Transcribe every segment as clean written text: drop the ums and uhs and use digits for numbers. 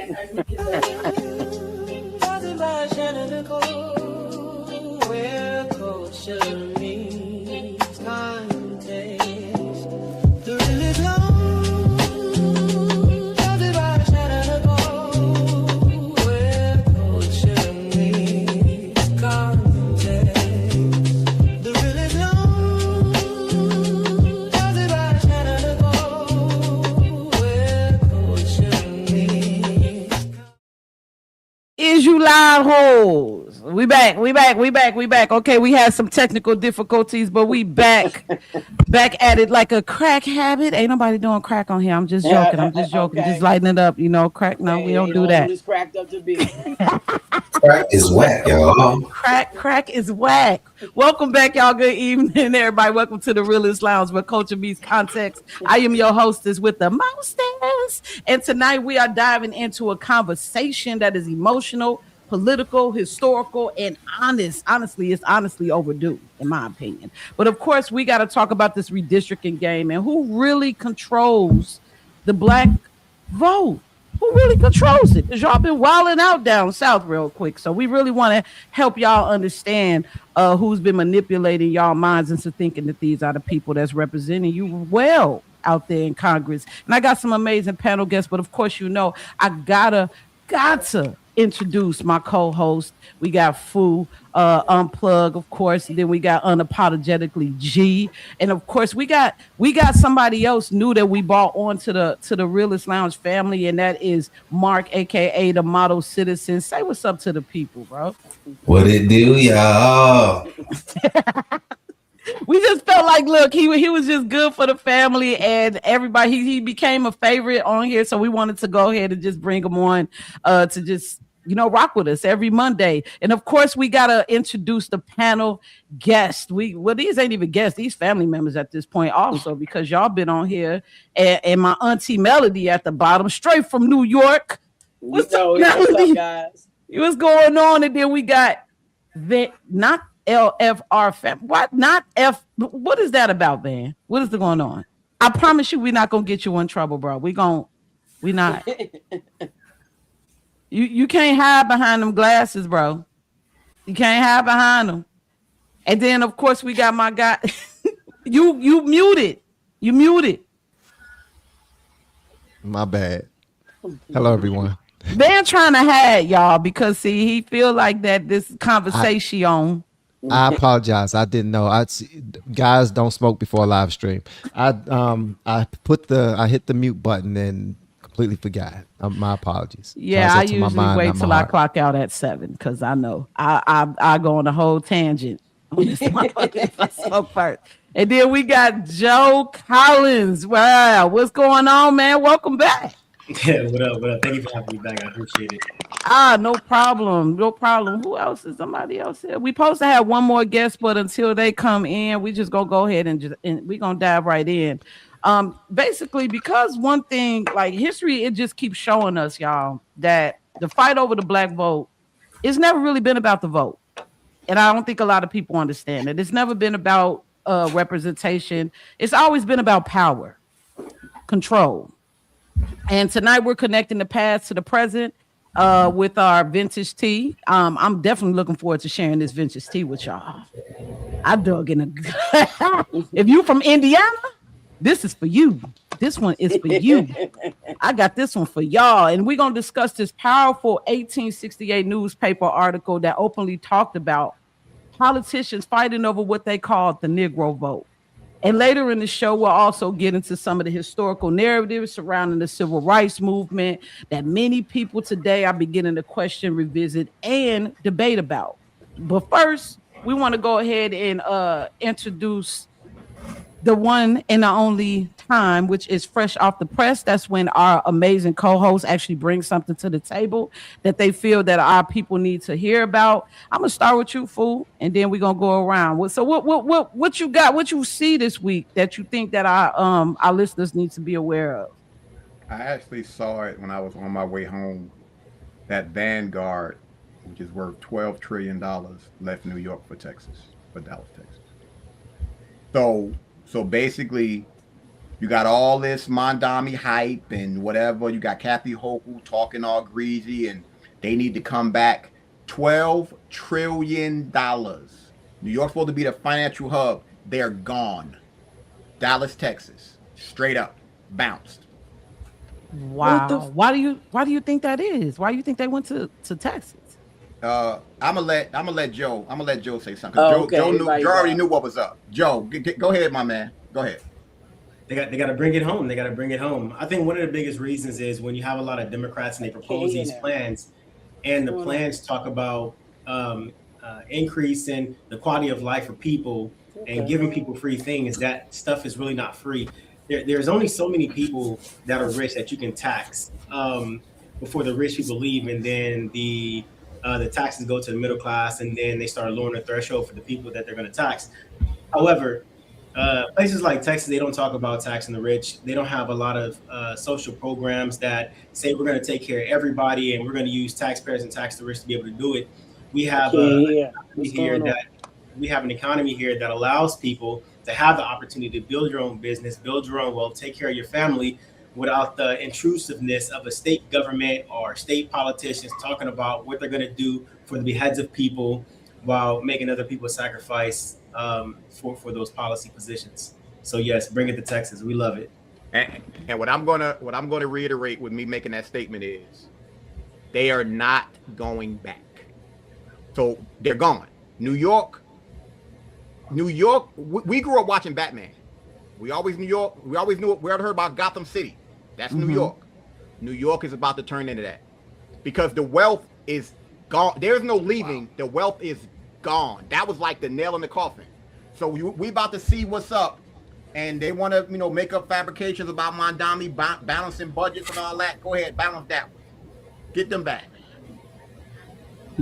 Where culture meets context. The real is long, judged by the shadow of the where culture meets context. The real is long, judged by the shadow of the where culture meets. Is you live hoes? We back. Okay, we had some technical difficulties, but we back at it like a crack habit. Ain't nobody doing crack on here. I'm just joking. Okay. Just lighting it up. You know, crack. No, we don't do that. It's cracked up to be. Crack is whack, y'all. Crack is whack. Welcome back, y'all. Good evening, everybody. Welcome to the Realist Lounge, where culture meets context. I am your hostess with the mostest, and tonight we are diving into a conversation that is emotional, political, historical, and honest. Honestly, it's honestly overdue, in my opinion. But of course, we got to talk about this redistricting game and who really controls the black vote. Who really controls it? Because y'all been wilding out down south real quick. So we really want to help y'all understand who's been manipulating y'all minds into thinking that these are the people that's representing you well out there in Congress. And I got some amazing panel guests, but of course, you know, I gotta introduce my co-host. We got Fu, Unplug, of course, and then we got Unapologetically G, and of course we got somebody else new that we brought on to the Realist Lounge family, and that is Mark, aka the Model Citizen. Say what's up to the people, bro. What it do, y'all? We just felt like, look, he was just good for the family and everybody. He became a favorite on here, so we wanted to go ahead and just bring him on to just, you know, rock with us every Monday. And of course, we gotta introduce the panel guest. These ain't even guests; these family members at this point, also, because y'all been on here. And my auntie Melody at the bottom, straight from New York. What's up, guys? What's going on? And then we got not LFR fam. What? Not F. What is that about, man? What is going on? I promise you, we're not gonna get you in trouble, bro. We not. You can't hide behind them glasses, bro. You can't hide behind them. And then, of course, we got my guy. You muted. You muted. My bad. Hello, everyone. They're trying to hide y'all because see, he feel like that this conversation. I apologize. I didn't know. Guys don't smoke before a live stream. I hit the mute button and completely forgot. My apologies. Yeah, I usually wait till I clock out at 7 because I know I go on a whole tangent on this if I smoke first. And then we got Joe Collins. Wow, what's going on, man? Welcome back. Yeah, what up? Thank you for having me back. I appreciate it. No problem. Who else is somebody else here? We supposed to have one more guest, but until they come in, we just gonna go ahead and we're gonna dive right in. Basically, because one thing, like history, it just keeps showing us, y'all, that the fight over the black vote, it's never really been about the vote. And I don't think a lot of people understand it. It's never been about representation. It's always been about power, control. And tonight we're connecting the past to the present with our vintage tea. I'm definitely looking forward to sharing this vintage tea with y'all. I dug in if you from Indiana, this is for you. This one is for you. I got this one for y'all. And we're going to discuss this powerful 1868 newspaper article that openly talked about politicians fighting over what they called the Negro vote. And later in the show, we'll also get into some of the historical narratives surrounding the civil rights movement that many people today are beginning to question, revisit, and debate about. But first, we want to go ahead and introduce the one and the only time, which is fresh off the press. That's when our amazing co-hosts actually bring something to the table that they feel that our people need to hear about. I'm gonna start with you, Fool, and then we're gonna go around. So what you got? What you see this week that you think that our listeners need to be aware of? I actually saw it when I was on my way home. That Vanguard, which is worth $12 trillion, left New York for Dallas, Texas. So basically, You got all this Mondami hype and whatever. You got Kathy Hochul talking all greasy, and they need to come back. $12 trillion. New York's supposed to be the financial hub. They're gone. Dallas, Texas, straight up bounced. Wow. Why do you think that is? Why do you think they went to Texas? I'm gonna let Joe say something. Oh, Joe okay. Joe already knew what was up. Joe, go ahead, my man. Go ahead. They got to bring it home. They got to bring it home. I think one of the biggest reasons is when you have a lot of Democrats and they propose these plans, and the plans talk about increasing the quality of life for people and giving people free things. That stuff is really not free. There's only so many people that are rich that you can tax before the rich people leave, and then the taxes go to the middle class, and then they start lowering the threshold for the people that they're going to tax. However, places like Texas, they don't talk about taxing the rich. They don't have a lot of social programs that say we're going to take care of everybody and we're going to use taxpayers and tax the rich to be able to do it. We have an economy here that allows people to have the opportunity to build your own business, build your own wealth, take care of your family without the intrusiveness of a state government or state politicians talking about what they're going to do for the heads of people while making other people sacrifice for those policy positions. So yes, bring it to Texas. We love it. And what I'm gonna reiterate with me making that statement is they are not going back. So they're gone. New York. We grew up watching Batman. We always knew we heard about Gotham City. That's New York. New York is about to turn into that because the wealth is gone. There's no leaving. The wealth is gone. That was like the nail in the coffin. So we about to see what's up, and they want to make up fabrications about Mondami balancing budgets and all that. Go ahead, balance that one. Get them back.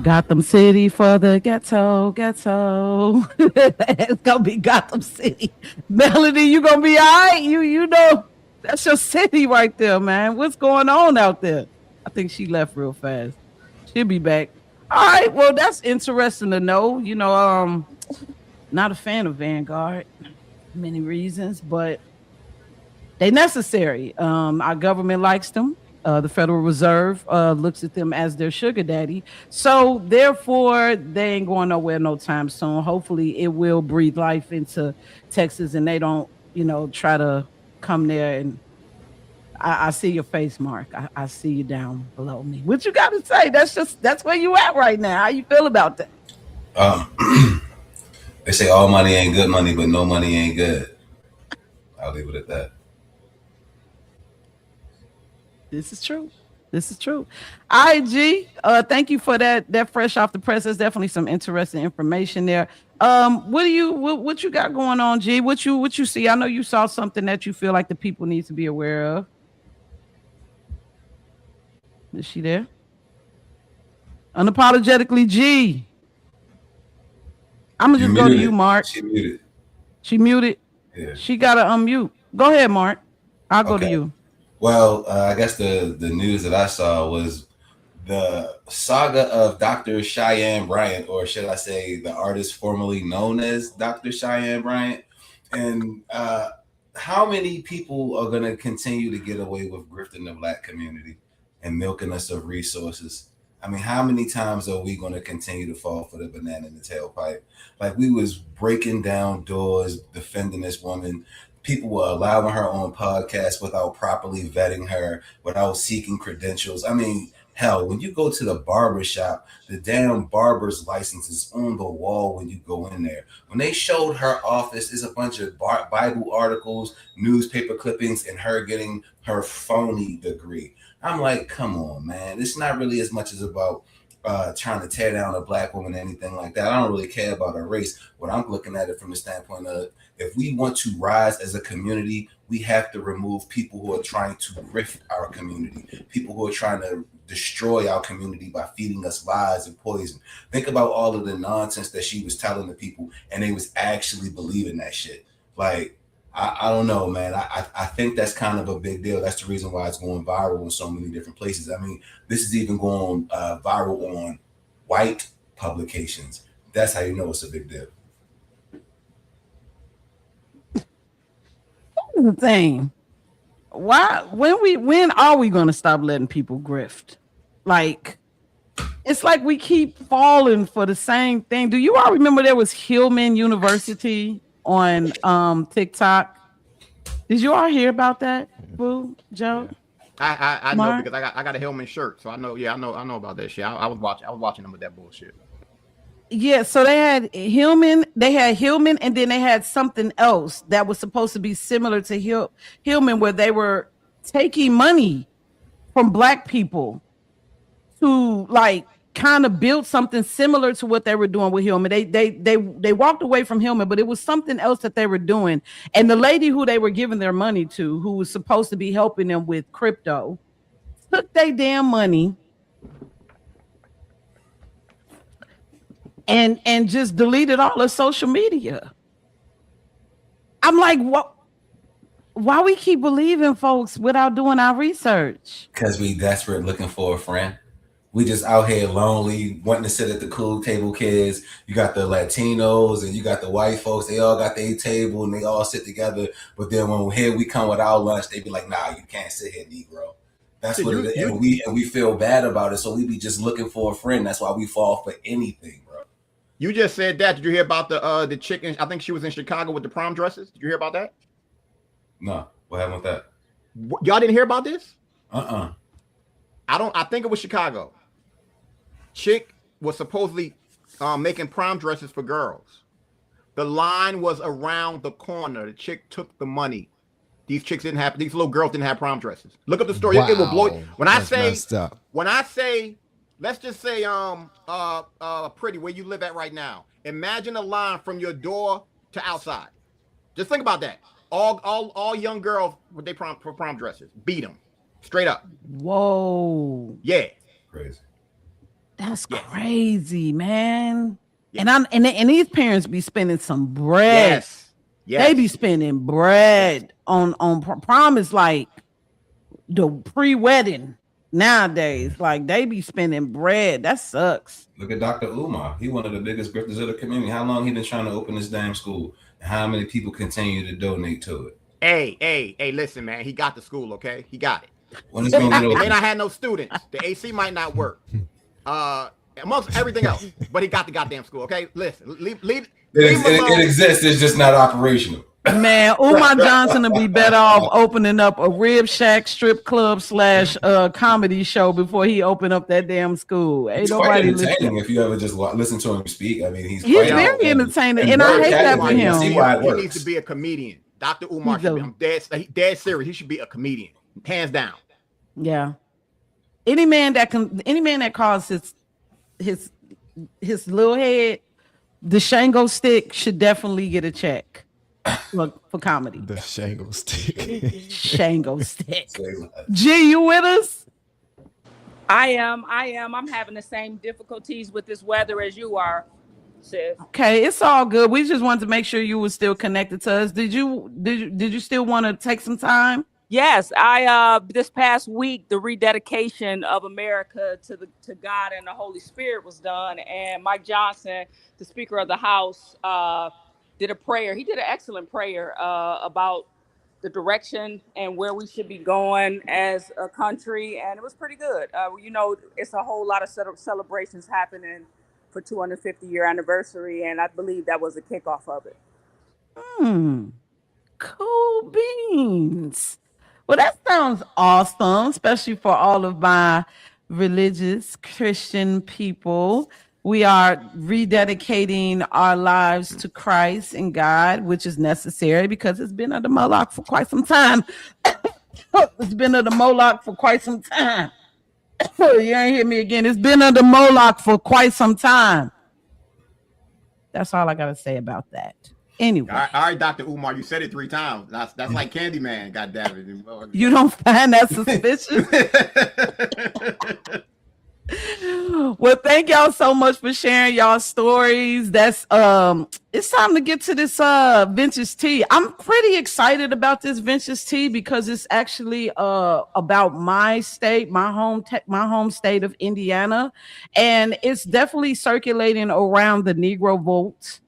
Gotham City for the ghetto. It's gonna be Gotham City. Melody, you gonna be all right. You know that's your city right there, man. What's going on out there? I think she left real fast. She'll be back. All right. Well, that's interesting to know. Not a fan of Vanguard, many reasons, but they necessary. Our government likes them. The Federal Reserve looks at them as their sugar daddy. So therefore, they ain't going nowhere no time soon. Hopefully it will breathe life into Texas and they don't, try to come there. And I see your face, Mark. I see you down below me. What you got to say? That's where you at right now. How you feel about that? They say all money ain't good money, but no money ain't good. I'll leave it at that. This is true. IG, thank you for that fresh off the press. There's definitely some interesting information there. What you got going on, G? What you see? I know you saw something that you feel like the people need to be aware of. Is she there? Unapologetically, G. I'm gonna just go to you, Mark. She muted. Yeah. She gotta unmute. Go ahead, Mark. I'll go to you. Well, I guess the news that I saw was the saga of Dr. Cheyenne Bryant, or should I say the artist formerly known as Dr. Cheyenne Bryant. And how many people are going to continue to get away with grifting the Black community and milking us of resources? I mean, how many times are we going to continue to fall for the banana in the tailpipe? Like, we was breaking down doors, defending this woman. People were allowing her on podcasts without properly vetting her, without seeking credentials. I mean, hell, when you go to the barber shop, the damn barber's license is on the wall when you go in there. When they showed her office, is a bunch of Bible articles, newspaper clippings, and her getting her phony degree. I'm like, come on, man. It's not really as much as about trying to tear down a Black woman or anything like that. I don't really care about her race. What I'm looking at it from the standpoint of, if we want to rise as a community, we have to remove people who are trying to grift our community, people who are trying to destroy our community by feeding us lies and poison. Think about all of the nonsense that she was telling the people, and they was actually believing that shit. Like, I don't know, man. I think that's kind of a big deal. That's the reason why it's going viral in so many different places. I mean, this is even going viral on white publications. That's how you know it's a big deal. the thing. When are we gonna stop letting people grift? Like, it's like we keep falling for the same thing. Do you all remember there was Hillman University on TikTok? Did you all hear about that, Boo, Joe? I know Mark? because I got a Hillman shirt, so I know. Yeah, I know about that shit. I was watching them with that bullshit. Yeah, so they had Hillman, and then they had something else that was supposed to be similar to Hillman, where they were taking money from Black people to like kind of build something similar to what they were doing with Hillman. They walked away from Hillman, but it was something else that they were doing. And the lady who they were giving their money to, who was supposed to be helping them with crypto, took their damn money and just deleted all of social media. I'm like, what? Why we keep believing folks without doing our research? Because we desperate looking for a friend. We just out here lonely, wanting to sit at the cool table kids. You got the Latinos and you got the white folks. They all got their table and they all sit together. But then when here we come with our lunch, they be like, nah, you can't sit here, Negro. That's what it is. And we feel bad about it. So we be just looking for a friend. That's why we fall for anything, bro. You just said that. Did you hear about the chicken? I think she was in Chicago with the prom dresses. Did you hear about that? No. What happened with that? Y'all didn't hear about this? I think it was Chicago. Chick was supposedly making prom dresses for girls. The line was around the corner. The chick took the money. These little girls didn't have prom dresses. Look up the story. Wow. It will blow. When I say, let's just say, Pretty, where you live at right now. Imagine a line from your door to outside. Just think about that. All young girls with their prom dresses. Beat them. Straight up. Whoa. Yeah. Crazy. That's crazy, man. Yeah. And these parents be spending some bread. Yes. They be spending bread on prom is like the pre-wedding nowadays. Like they be spending bread. That sucks. Look at Dr. Umar. He one of the biggest grifters of the community. How long he been trying to open this damn school? And how many people continue to donate to it? Hey, listen, man. He got the school, okay? He got it. When it's gonna get open? May not have no students. The AC might not work. Amongst everything else, but he got the goddamn school. Okay, listen, leave it exists. It's just not operational. Man, Umar Johnson would be better off opening up a rib shack, strip club / comedy show before he opened up that damn school. Ain't nobody entertaining if you ever just listen to him speak. I mean, he's very entertaining, and I hate that for him. He needs to be a comedian. Dr. Umar should be. I'm dead serious. He should be a comedian, hands down. Yeah. Any man that calls his little head the Shango stick should definitely get a check for comedy. The Shango stick. Shango stick. G, you with us? I am. I'm having the same difficulties with this weather as you are, sis. Okay, it's all good. We just wanted to make sure you were still connected to us. Did you still want to take some time? Yes, I this past week the rededication of America to God and the Holy Spirit was done, and Mike Johnson, the Speaker of the House, did a prayer. He did an excellent prayer about the direction and where we should be going as a country, and it was pretty good. It's a whole lot of celebrations happening for 250-year anniversary, and I believe that was a kickoff of it. Cool beans. Well, that sounds awesome, especially for all of my religious Christian people. We are rededicating our lives to Christ and God, which is necessary because it's been under Moloch for quite some time. It's been under Moloch for quite some time. You ain't hear me again. It's been under Moloch for quite some time. That's all I got to say about that. Anyway. All right, Dr. Umar, you said it 3 times. That's like Candyman, goddammit. You don't find that suspicious? Well, thank y'all so much for sharing y'all stories. That's it's time to get to this vintage tea. I'm pretty excited about this vintage tea because it's actually about my state, my home state of Indiana, and it's definitely circulating around the Negro vote.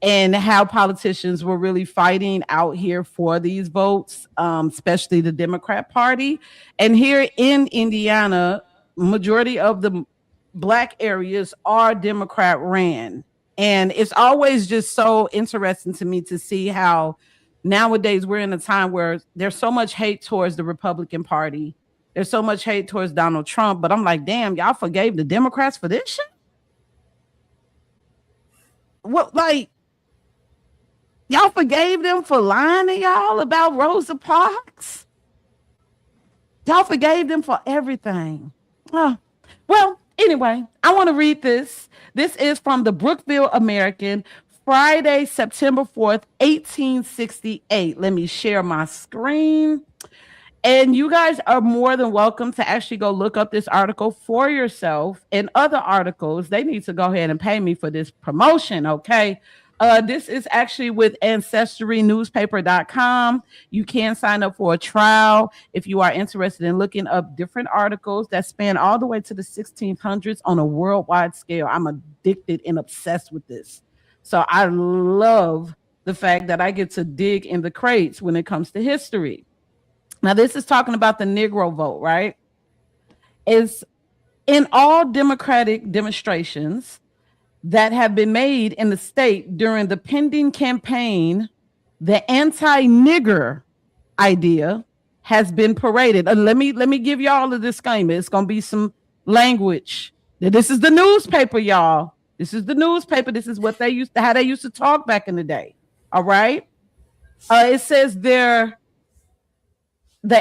and how politicians were really fighting out here for these votes, especially the Democrat Party. And here in Indiana, majority of the Black areas are Democrat ran. And it's always just so interesting to me to see how nowadays we're in a time where there's so much hate towards the Republican Party. There's so much hate towards Donald Trump. But I'm like, damn, y'all forgave the Democrats for this shit? What, like, y'all forgave them for lying to y'all about Rosa Parks? Y'all forgave them for everything. Oh, well, anyway, I want to read this. This is from the Brookville American, Friday, September 4th, 1868. Let me share my screen. And you guys are more than welcome to actually go look up this article for yourself and other articles. They need to go ahead and pay me for this promotion, okay? This is actually with ancestrynewspaper.com. You can sign up for a trial if you are interested in looking up different articles that span all the way to the 1600s on a worldwide scale. I'm addicted and obsessed with this. So I love the fact that I get to dig in the crates when it comes to history. Now, this is talking about the Negro vote, right? It's in all Democratic demonstrations that have been made in the state during the pending campaign, the anti-nigger idea has been paraded. Let me give y'all a disclaimer. It's going to be some language. This is the newspaper, y'all. This is the newspaper. This is what how they used to talk back in the day. All right. It says the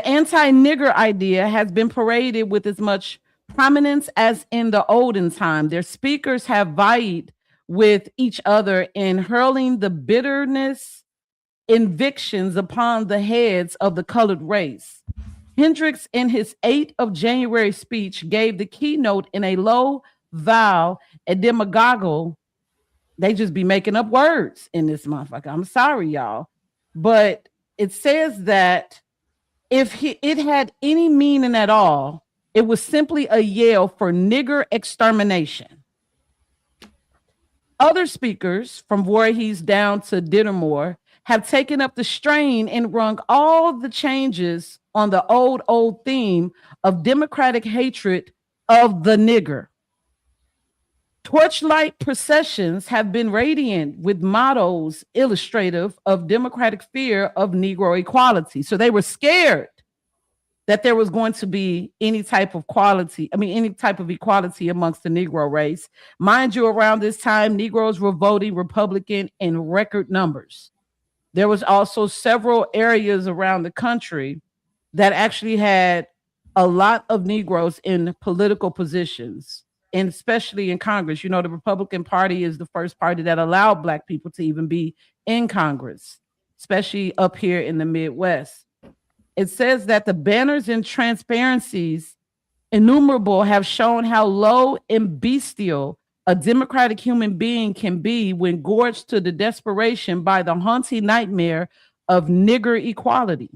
anti-nigger idea has been paraded with as much prominence as in the olden time. Their speakers have vied with each other in hurling the bitterness invictions upon the heads of the colored race. Hendricks, in his 8th of January speech, gave the keynote in a low vowel and demagogue. They just be making up words in this motherfucker. I'm sorry, y'all. But it says that if it had any meaning at all, it was simply a yell for nigger extermination. Other speakers, from Voorhees down to Dittermore, have taken up the strain and rung all the changes on the old theme of democratic hatred of the nigger. Torchlight processions have been radiant with mottos illustrative of democratic fear of Negro equality. So they were scared that there was going to be any type of equality amongst the Negro race. Mind you, around this time, Negroes were voting Republican in record numbers. There was also several areas around the country that actually had a lot of Negroes in political positions, and especially in Congress. You know, the Republican Party is the first party that allowed Black people to even be in Congress, especially up here in the Midwest. It says that the banners and transparencies innumerable have shown how low and bestial a democratic human being can be when gorged to the desperation by the haunting nightmare of nigger equality.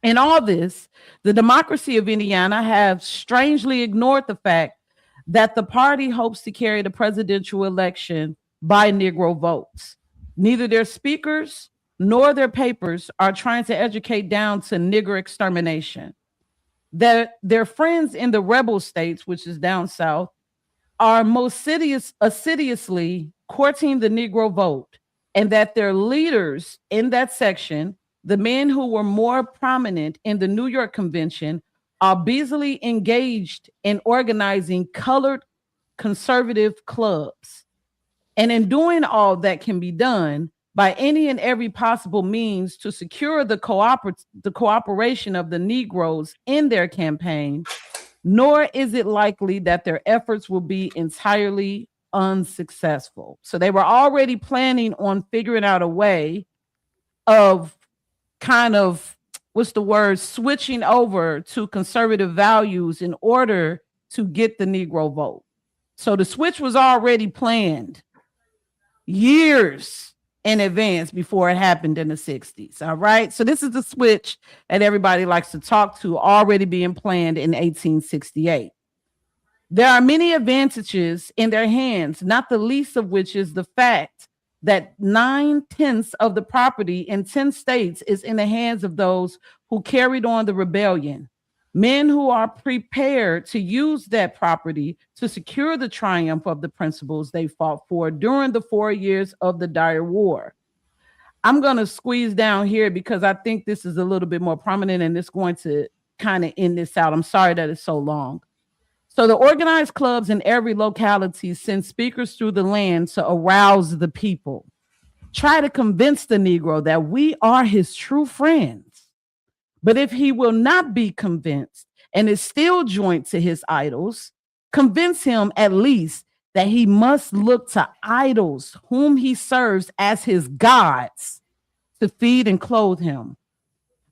In all this, the democracy of Indiana have strangely ignored the fact that the party hopes to carry the presidential election by Negro votes. Neither their speakers nor their papers are trying to educate down to nigger extermination. Their friends in the rebel states, which is down south, are most assiduously courting the Negro vote, and that their leaders in that section, the men who were more prominent in the New York Convention, are busily engaged in organizing colored conservative clubs. And in doing all that can be done by any and every possible means to secure the cooperation of the Negroes in their campaign, nor is it likely that their efforts will be entirely unsuccessful. So they were already planning on figuring out a way of kind of, switching over to conservative values in order to get the Negro vote. So the switch was already planned years in advance before it happened in the 60s. All right. So this is the switch that everybody likes to talk to, already being planned in 1868. There are many advantages in their hands, not the least of which is the fact that 9/10 of the property in 10 states is in the hands of those who carried on the rebellion. Men who are prepared to use that property to secure the triumph of the principles they fought for during the 4 years of the dire war. I'm going to squeeze down here because I think this is a little bit more prominent and it's going to kind of end this out. I'm sorry that it's so long. So the organized clubs in every locality send speakers through the land to arouse the people, try to convince the Negro that we are his true friends. But if he will not be convinced and is still joined to his idols, convince him at least that he must look to idols whom he serves as his gods to feed and clothe him.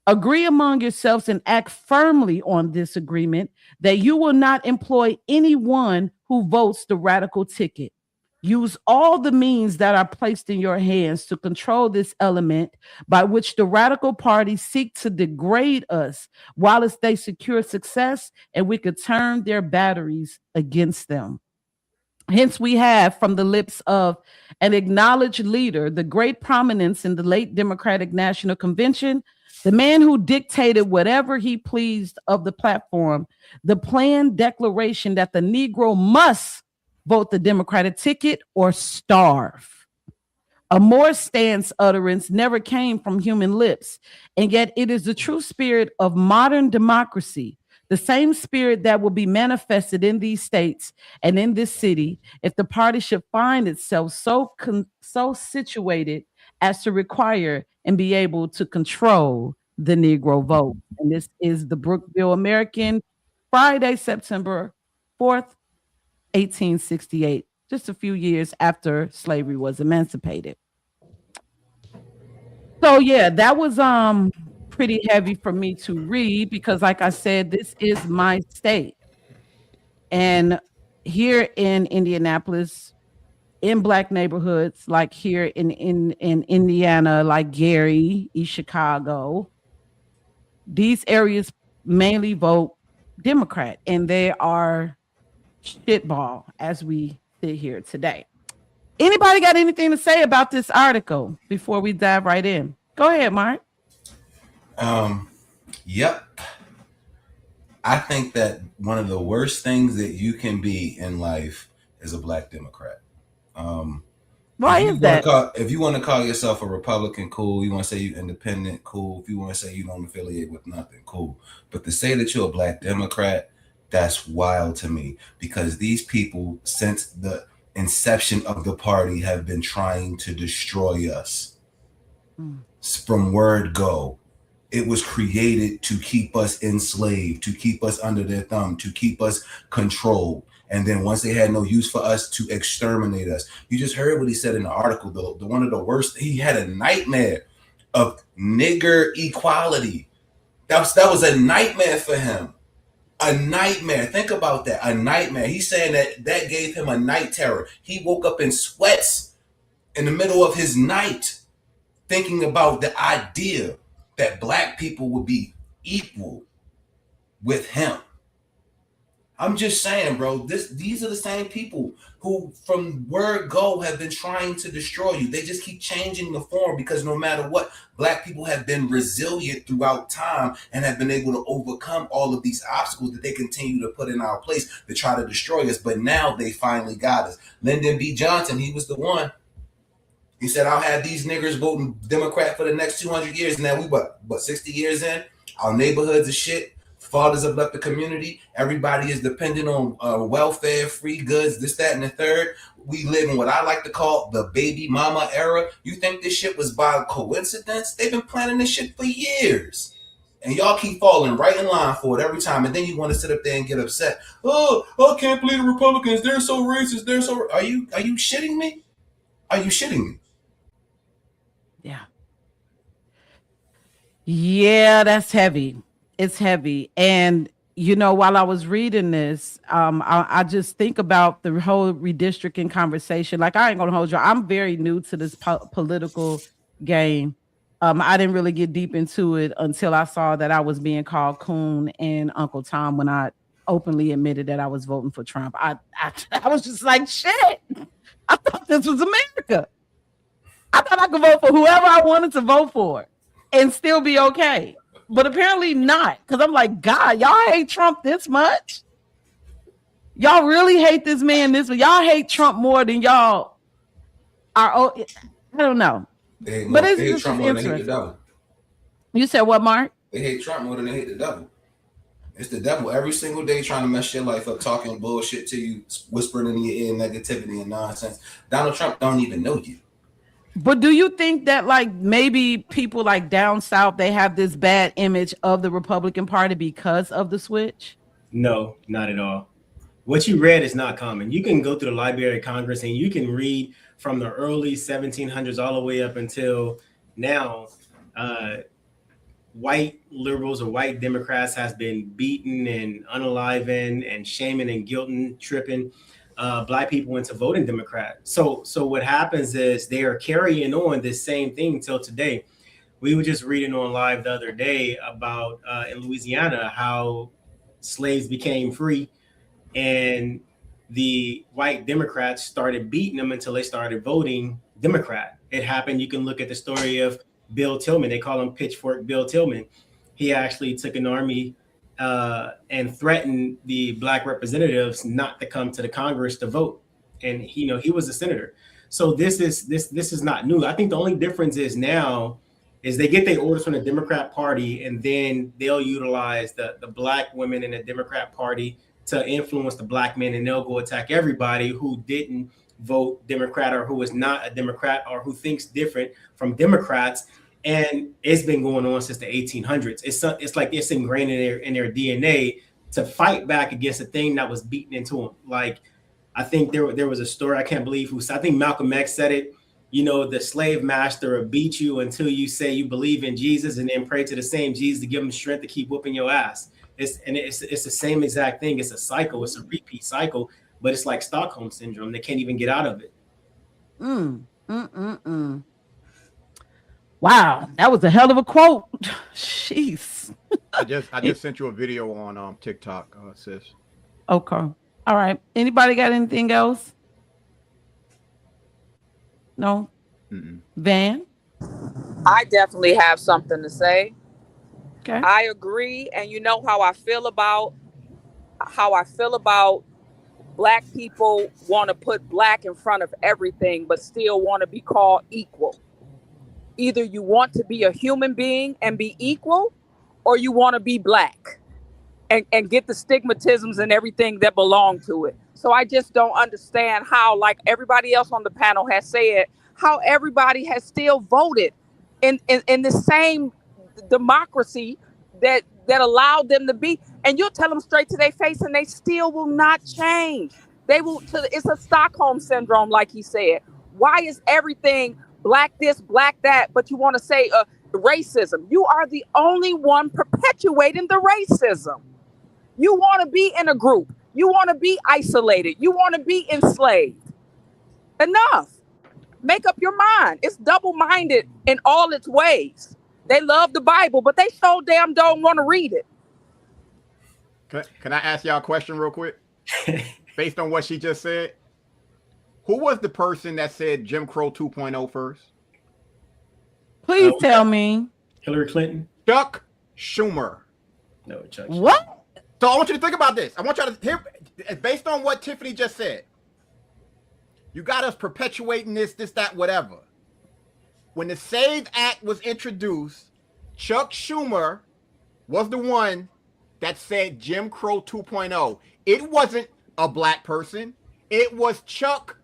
Agree among yourselves and act firmly on this agreement that you will not employ anyone who votes the radical ticket. Use all the means that are placed in your hands to control this element by which the radical parties seek to degrade us, whilst they secure success and we could turn their batteries against them. Hence, we have from the lips of an acknowledged leader, the great prominence in the late Democratic National Convention, the man who dictated whatever he pleased of the platform, the planned declaration that the Negro must vote the Democratic ticket or starve. A more stance utterance never came from human lips, and yet it is the true spirit of modern democracy, the same spirit that will be manifested in these states and in this city if the party should find itself so situated as to require and be able to control the Negro vote. And this is the Brookville American, Friday, September 4th, 1868, just a few years after slavery was emancipated. So yeah, that was pretty heavy for me to read because like I said, this is my state. And here in Indianapolis, in black neighborhoods, like here in Indiana, like Gary, East Chicago, these areas mainly vote Democrat and they are shitball as we sit here today. Anybody got anything to say about this article before we dive right in? Go ahead, Mark. Yep. I think that one of the worst things that you can be in life is a black Democrat. Why is that? If you want to call yourself a Republican, cool. You want to say you're independent, cool. If you want to say you don't affiliate with nothing, cool. But to say that you're a black Democrat, that's wild to me because these people, since the inception of the party, have been trying to destroy us. From word go. It was created to keep us enslaved, to keep us under their thumb, to keep us controlled. And then once they had no use for us, to exterminate us. You just heard what he said in the article, the one of the worst. He had a nightmare of nigger equality. That was a nightmare for him. A nightmare. Think about that. A nightmare. He's saying that gave him a night terror. He woke up in sweats in the middle of his night thinking about the idea that black people would be equal with him. I'm just saying, bro, these are the same people who from word go have been trying to destroy you. They just keep changing the form because no matter what, black people have been resilient throughout time and have been able to overcome all of these obstacles that they continue to put in our place to try to destroy us. But now they finally got us. Lyndon B. Johnson, he was the one. He said, I'll have these niggers voting Democrat for the next 200 years. Now we, what 60 years in? Our neighborhoods are shit. Fathers have left the community. Everybody is dependent on welfare, free goods, this, that, and the third. We live in what I like to call the baby mama era. You think this shit was by coincidence? They've been planning this shit for years. And y'all keep falling right in line for it every time. And then you want to sit up there and get upset. Oh, I can't believe the Republicans. They're so racist. They're so... Are you shitting me? Are you shitting me? Yeah. Yeah, that's heavy. It's heavy. And, you know, while I was reading this, I just think about the whole redistricting conversation. Like, I ain't going to hold you. I'm very new to this political game. I didn't really get deep into it until I saw that I was being called Coon and Uncle Tom when I openly admitted that I was voting for Trump. I was just like, shit, I thought this was America. I thought I could vote for whoever I wanted to vote for and still be okay. But apparently not. Because I'm like, God, y'all hate Trump this much? Y'all really hate this man this much? Y'all hate Trump more than y'all are. I don't know. They hate, But more, it's they hate just Trump more than they hate the interesting. devil. You said what, Mark? They hate Trump more than they hate the devil. It's the devil every single day trying to mess your life up, talking bullshit to you, whispering in your ear negativity and nonsense. Donald Trump don't even know you. But do you think that like maybe people like down south, they have this bad image of the Republican Party because of the switch? No, not at all. What you read is not common. You can go to the Library of Congress and you can read from the early 1700s all the way up until now. White liberals or white Democrats has been beaten and unalivened and shaming and guilting, tripping Black people into voting Democrat. So what happens is they are carrying on this same thing till today. We were just reading on live the other day about in Louisiana how slaves became free and the white Democrats started beating them until they started voting Democrat. It happened. You can look at the story of Bill Tillman. They call him Pitchfork Bill Tillman. He actually took an army and threatened the Black representatives not to come to the Congress to vote. And he was a senator. So this is not new. I think the only difference is now is they get their orders from the Democrat Party, and then they'll utilize the Black women in the Democrat Party to influence the Black men, and they'll go attack everybody who didn't vote Democrat or who is not a Democrat or who thinks different from Democrats. And it's been going on since the 1800s. It's like it's ingrained in their DNA to fight back against a thing that was beaten into them. Like, I think there was a story, I can't believe I think Malcolm X said it, the slave master will beat you until you say you believe in Jesus and then pray to the same Jesus to give him strength to keep whooping your ass. It's the same exact thing. It's a cycle. It's a repeat cycle, but it's like Stockholm syndrome. They can't even get out of it. Wow, that was a hell of a quote. Jeez. I just sent you a video on TikTok, sis. Okay. All right. Anybody got anything else? No? Van? I definitely have something to say. Okay. I agree, and you know how I feel about Black people want to put Black in front of everything, but still want to be called equal. Either you want to be a human being and be equal, or you want to be Black and get the stigmatisms and everything that belong to it. So I just don't understand how, like everybody else on the panel has said, how everybody has still voted in the same democracy that allowed them to be. And you'll tell them straight to their face and they still will not change. It's a Stockholm syndrome, like he said. Why is everything Black this, Black that, but you want to say racism? You are the only one perpetuating the racism. You want to be in a group. You want to be isolated. You want to be enslaved. Enough. Make up your mind. It's double-minded in all its ways. They love the Bible, but they so damn don't want to read it. Can I ask y'all a question real quick? Based on what she just said, who was the person that said Jim Crow 2.0 first? Please tell me. Hillary Clinton? Chuck Schumer. No, Chuck. What? So I want you to think about this. I want you to hear, based on what Tiffany just said, you got us perpetuating this, that, whatever. When the SAVE Act was introduced, Chuck Schumer was the one that said Jim Crow 2.0. It wasn't a Black person. It was Chuck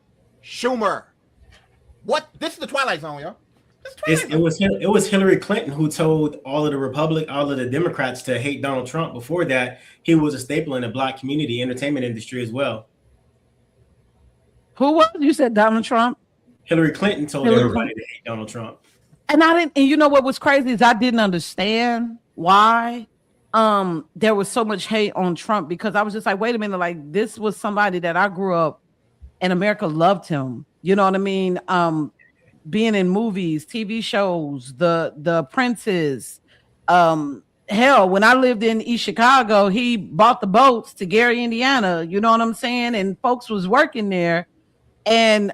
Schumer. What? This is the Twilight Zone, y'all. It was Hillary Clinton who told all of the Democrats to hate Donald Trump. Before that, he was a staple in the Black community, entertainment industry as well. Who was? You said Donald Trump? Hillary Clinton told everybody to hate Donald Trump. And I didn't. And you know what was crazy is I didn't understand why there was so much hate on Trump, because I was just like, wait a minute, like this was somebody that I grew up and America loved him. You know what I mean? Being in movies, TV shows, the Princes, hell, when I lived in East Chicago, he bought the boats to Gary, Indiana. You know what I'm saying? And folks was working there, and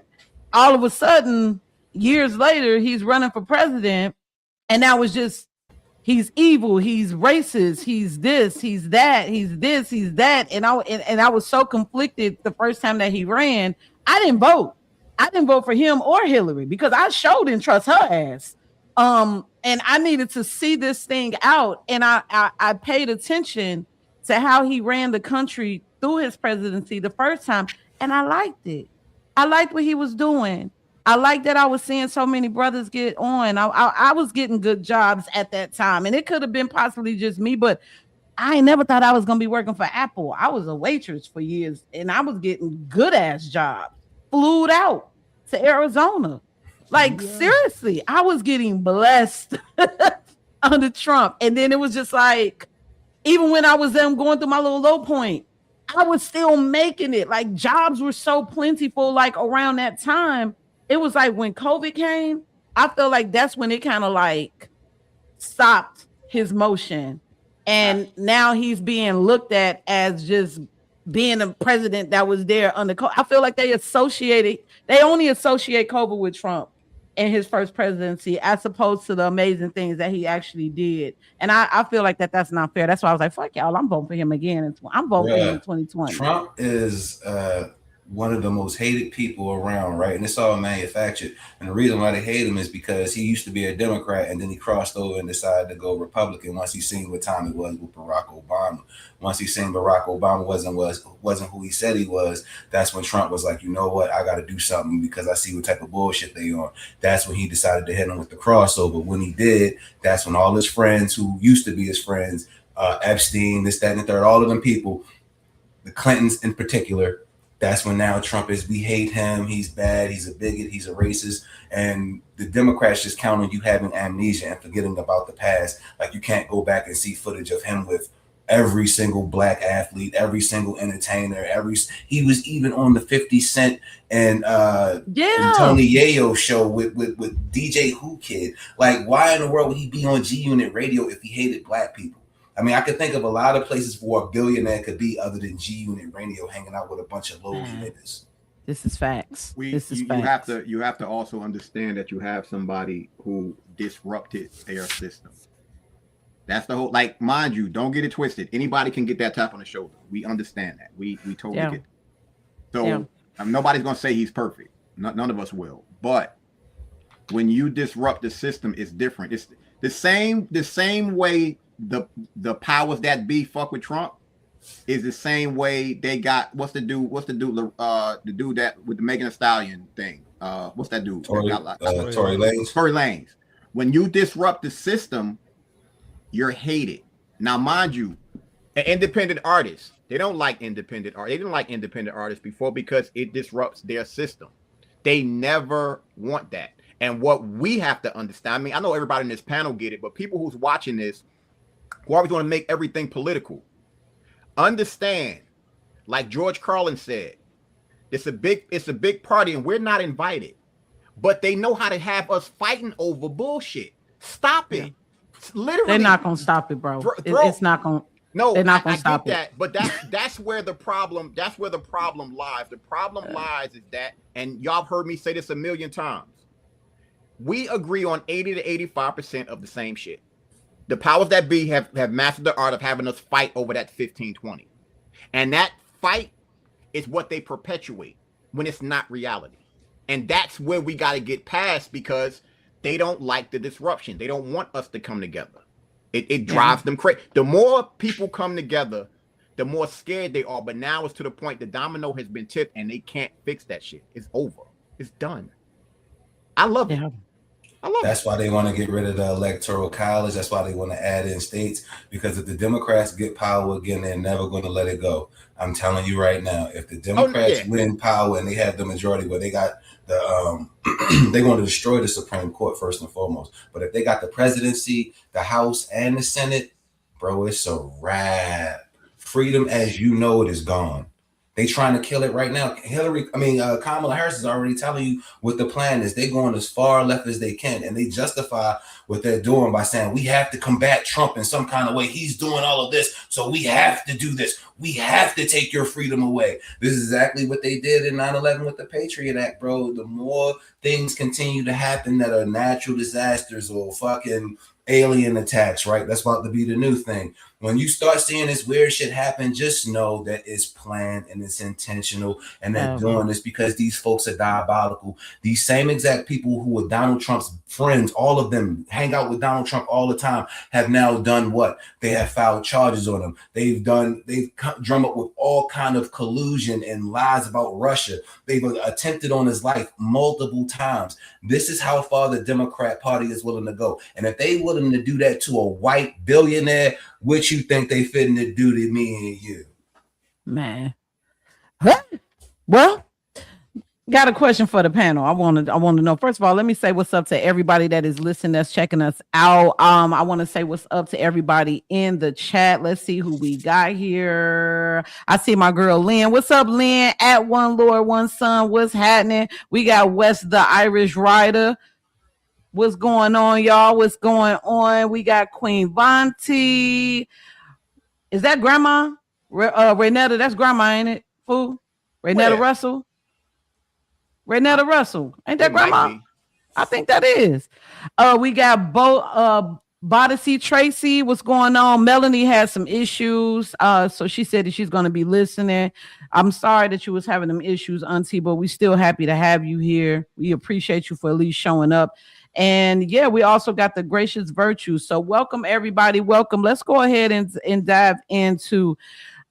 all of a sudden, years later, he's running for president, and that was just he's evil, he's racist, he's this, he's that, he's this, he's that. And I was so conflicted the first time that he ran. I didn't vote. I didn't vote for him or Hillary because I sure didn't trust her ass. And I needed to see this thing out. And I paid attention to how he ran the country through his presidency the first time. And I liked it. I liked what he was doing. I like that I was seeing so many brothers get on. I was getting good jobs at that time, and it could have been possibly just me, but I never thought I was gonna be working for Apple. I was a waitress for years, and I was getting good ass jobs. Flew out to Arizona, like seriously, I was getting blessed under Trump, and then it was just like, even when I was going through my little low point, I was still making it. Like jobs were so plentiful, like around that time. It was like when COVID came, I feel like that's when it kind of like stopped his motion. And now he's being looked at as just being a president that was there under COVID. I feel like they only associate COVID with Trump in his first presidency as opposed to the amazing things that he actually did. And I feel like that's not fair. That's why I was like, fuck y'all, I'm voting for him again. I'm voting for him in 2020. Trump is one of the most hated people around, right? And it's all manufactured. And the reason why they hate him is because he used to be a Democrat and then he crossed over and decided to go Republican once he seen what time it was with Barack Obama. Once he seen Barack Obama wasn't who he said he was, that's when Trump was like, you know what, I got to do something because I see what type of bullshit they on. That's when he decided to hit him with the crossover. When he did, that's when all his friends who used to be his friends, Epstein, this, that, and the third, all of them people, the Clintons in particular, that's when now Trump is, we hate him, he's bad, he's a bigot, he's a racist, and the Democrats just count on you having amnesia and forgetting about the past. Like you can't go back and see footage of him with every single black athlete, every single entertainer, he was even on the 50 Cent and Tony Yayo show with DJ Who Kid. Like, why in the world would he be on G Unit Radio if he hated black people? I mean, I could think of a lot of places where a billionaire could be other than G Unit Radio, hanging out with a bunch of low niggas. This is facts. You have to also understand that you have somebody who disrupted their system. That's the whole, like, mind you, don't get it twisted. Anybody can get that tap on the shoulder. We understand that. We totally get it. So nobody's gonna say he's perfect. None of us will. But when you disrupt the system, it's different. It's the same way the powers that be fuck with Trump is the same way they got the dude that with the Megan Thee Stallion thing. What's that dude? Tory Lanez. When you disrupt the system, you're hated. Now, mind you, an independent artist, they don't like independent art. They didn't like independent artists before because it disrupts their system. They never want that. And what we have to understand, I mean, I know everybody in this panel get it, but people who's watching this, who always want to make everything political, understand, like George Carlin said, it's a big party and we're not invited. But they know how to have us fighting over bullshit. Stop it. Literally, they're not gonna stop it, bro. It's not gonna. No, they're not gonna stop that. But that's where the problem. That's where the problem lies. The problem lies is that, and y'all have heard me say this a million times. We agree on 80 to 85% of the same shit. The powers that be have mastered the art of having us fight over that 15-20, and that fight is what they perpetuate when it's not reality. And that's where we got to get past because they don't like the disruption. They don't want us to come together. It drives them crazy. The more people come together, the more scared they are. But now it's to the point the domino has been tipped and they can't fix that shit. It's over. It's done. I love it. That's why they want to get rid of the electoral college. That's why they want to add in states, because if the Democrats get power again, they're never going to let it go. I'm telling you right now, if the Democrats win power and they have the majority where they got the they're going to destroy the Supreme Court first and foremost. But if they got the presidency, the House, and the Senate, bro, it's a wrap. Freedom as you know it is gone. They trying to kill it right now. Kamala Harris is already telling you what the plan is. They going as far left as they can, and they justify what they're doing by saying we have to combat Trump in some kind of way. He's doing all of this, so we have to do this. We have to take your freedom away. This is exactly what they did in 9/11 with the Patriot Act, bro. The more things continue to happen that are natural disasters or fucking alien attacks, right? That's about to be the new thing. When you start seeing this weird shit happen, just know that it's planned and it's intentional, and they're doing this because these folks are diabolical. These same exact people who were Donald Trump's friends, all of them hang out with Donald Trump all the time, have now done what? They have filed charges on him. They've drummed up with all kind of collusion and lies about Russia. They've attempted on his life multiple times. This is how far the Democrat Party is willing to go. And if they willing to do that to a white billionaire, what you think they fitting to do to me and you? Man. Well, got a question for the panel. I want to know. First of all, let me say what's up to everybody that is listening, that's checking us out. I want to say what's up to everybody in the chat. Let's see who we got here. I see my girl Lynn. What's up, Lynn? At One Lord, One Son. What's happening? We got Wes the Irish Rider. What's going on, y'all? What's going on? We got Queen Vonti. Is that Grandma? Renetta, that's Grandma, ain't it? Fool? Renetta Russell? Renetta Russell. Ain't that Grandma? I think that is. We got Bodyssey Tracy. What's going on? Melanie has some issues. So she said that she's going to be listening. I'm sorry that you was having them issues, Auntie, but we still happy to have you here. We appreciate you for at least showing up. And yeah, we also got the Gracious Virtue. So welcome, everybody. Welcome. Let's go ahead and dive into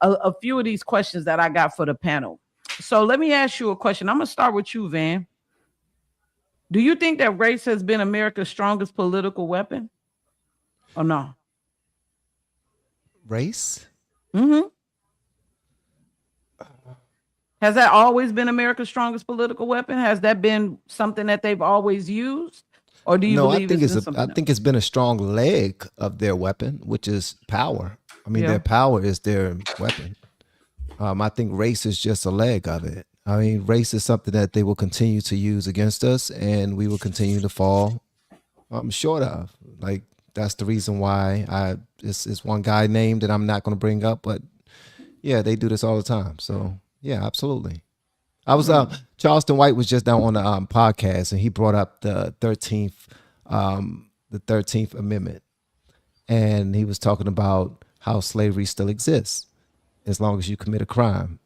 a few of these questions that I got for the panel. So let me ask you a question. I'm going to start with you, Van. Do you think that race has been America's strongest political weapon or no? Race? Mm-hmm. Has that always been America's strongest political weapon? Has that been something that they've always used? Or do you believe I think it's been a strong leg of their weapon, which is power. I mean, their power is their weapon. I think race is just a leg of it. I mean, race is something that they will continue to use against us, and we will continue to fall short of. Like, that's the reason why it's one guy named that I'm not going to bring up, but yeah, they do this all the time. So yeah, absolutely. I was Charleston White was just down on the podcast, and he brought up the 13th Amendment, and he was talking about how slavery still exists as long as you commit a crime,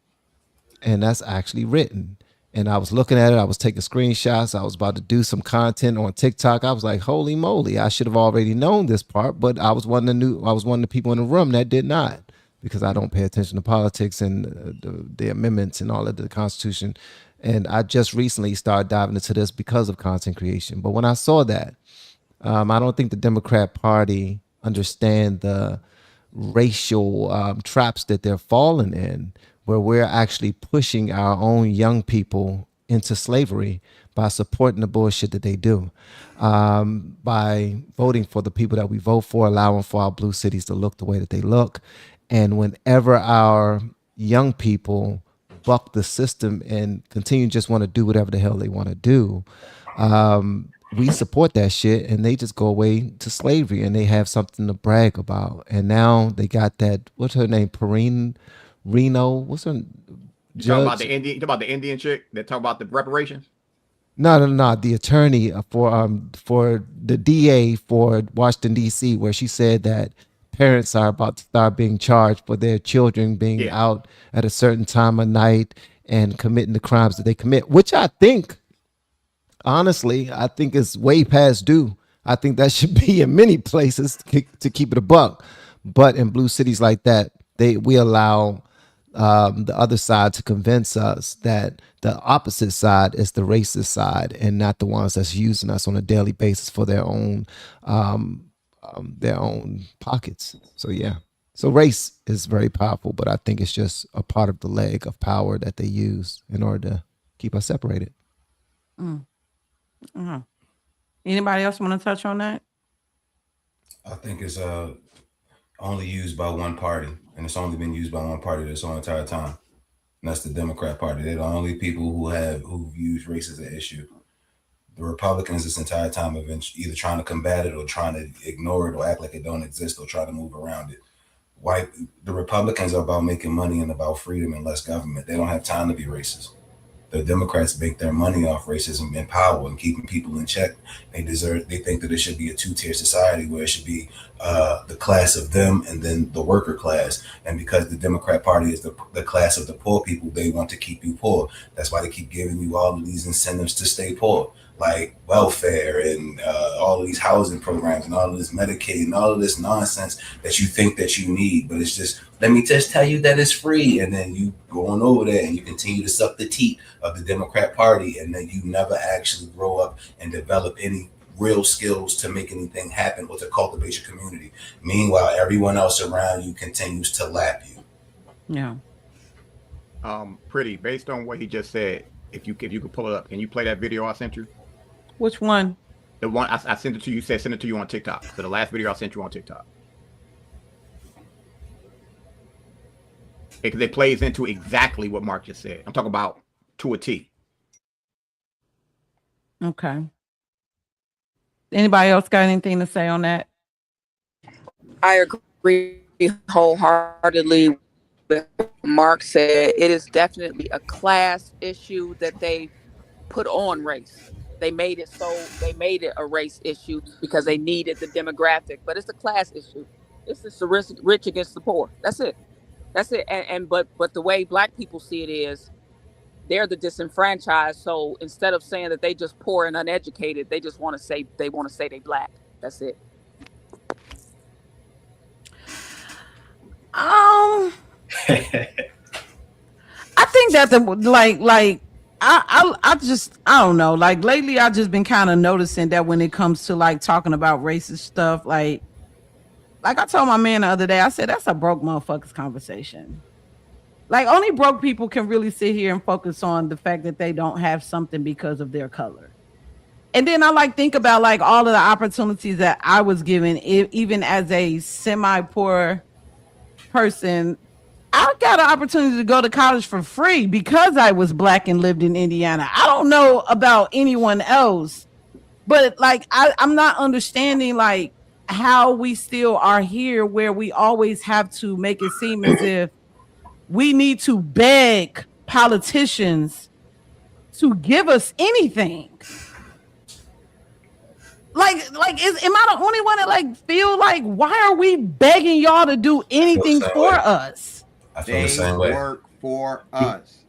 and that's actually written. And I was looking at it, I was taking screenshots, I was about to do some content on TikTok. I was like, holy moly, I should have already known this part, but I was one of the people in the room that did not, because I don't pay attention to politics and the amendments and all of the Constitution. And I just recently started diving into this because of content creation. But when I saw that, I don't think the Democrat Party understand the racial traps that they're falling in, where we're actually pushing our own young people into slavery by supporting the bullshit that they do, by voting for the people that we vote for, allowing for our blue cities to look the way that they look. And whenever our young people buck the system and continue to just want to do whatever the hell they want to do, we support that shit, and they just go away to slavery, and they have something to brag about. And now they got that, what's her name, Perrine Reno? What's her judge? Talking about the Indian chick that talk about the reparations? No. The attorney for the DA for Washington, D.C., where she said that parents are about to start being charged for their children being out at a certain time of night and committing the crimes that they commit, which I think, honestly, I think is way past due. I think that should be in many places to keep it a buck. But in blue cities like that, we allow the other side to convince us that the opposite side is the racist side and not the ones that's using us on a daily basis for their own pockets. So yeah, so race is very powerful, but I think it's just a part of the leg of power that they use in order to keep us separated. Anybody else want to touch on that? I think it's only used by one party, and it's only been used by one party this whole entire time. And that's the Democrat Party. They're the only people who've used race as an issue. The Republicans this entire time have been either trying to combat it or trying to ignore it or act like it don't exist or try to move around it. The Republicans are about making money and about freedom and less government. They don't have time to be racist. The Democrats make their money off racism and power and keeping people in check. They think that it should be a two-tier society where it should be the class of them and then the worker class. And because the Democrat Party is the class of the poor people, they want to keep you poor. That's why they keep giving you all of these incentives to stay poor, like welfare and all of these housing programs and all of this Medicaid and all of this nonsense that you think that you need. But it's just, let me just tell you that it's free. And then you go on over there and you continue to suck the teat of the Democrat Party. And then you never actually grow up and develop any real skills to make anything happen or to cultivate your community. Meanwhile, everyone else around you continues to lap you. Yeah. Pretty, based on what he just said, if you could pull it up, can you play that video I sent you? Which one? The one I sent it to you. You said send it to you on TikTok. So the last video I sent you on TikTok. It plays into exactly what Mark just said. I'm talking about to a T. Okay. Anybody else got anything to say on that? I agree wholeheartedly with what Mark said. It is definitely a class issue that they put on race. They made it a race issue because they needed the demographic, but it's a class issue. It's the rich against the poor. That's it. But the way Black people see it is they're the disenfranchised. So instead of saying that they just poor and uneducated, they just want to say they Black. That's it. I think that I don't know. Like lately, I've just been kind of noticing that when it comes to like talking about racist stuff, like I told my man the other day, I said that's a broke motherfuckers conversation. Like only broke people can really sit here and focus on the fact that they don't have something because of their color. And then I think about like all of the opportunities that I was given, even as a semi-poor person. I got an opportunity to go to college for free because I was Black and lived in Indiana. I don't know about anyone else, but like I'm not understanding like how we still are here where we always have to make it seem as if we need to beg politicians to give us anything. Am I the only one that like feel like why are we begging y'all to do anything for us? I feel the same way. They work for us.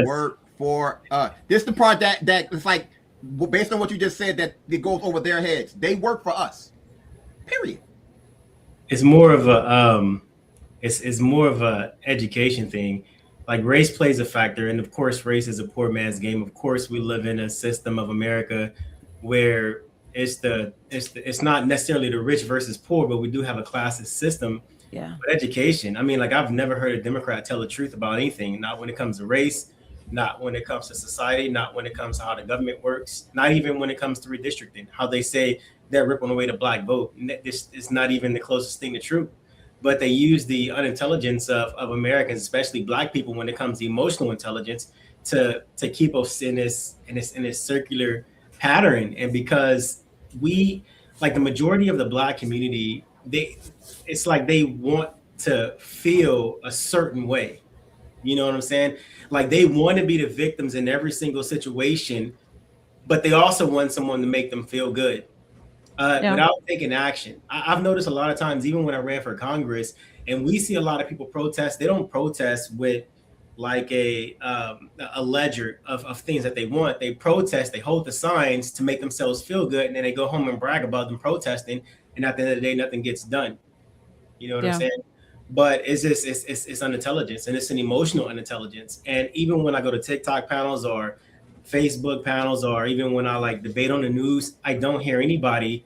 Work for us. This is the part that it's like based on what you just said that it goes over their heads. They work for us. Period. It's more of a it's more of a education thing. Like race plays a factor, and of course, race is a poor man's game. Of course, we live in a system of America where it's not necessarily the rich versus poor, but we do have a classist system. Yeah. But education, I mean, like I've never heard a Democrat tell the truth about anything, not when it comes to race, not when it comes to society, not when it comes to how the government works, not even when it comes to redistricting, how they say they're ripping away the Black vote. This is not even the closest thing to truth. But they use the unintelligence of Americans, especially Black people, when it comes to emotional intelligence, to keep us in this circular pattern. And because we, like the majority of the Black community, it's like they want to feel a certain way. You know what I'm saying? Like they want to be the victims in every single situation, but they also want someone to make them feel good without taking action. I've noticed a lot of times, even when I ran for Congress, and we see a lot of people protest, they don't protest with like a ledger of things that they want. They protest, they hold the signs to make themselves feel good, and then they go home and brag about them protesting, and at the end of the day, nothing gets done. You know what I'm saying? But it's just it's unintelligence, and it's an emotional unintelligence. And even when I go to TikTok panels or Facebook panels, or even when I like debate on the news, I don't hear anybody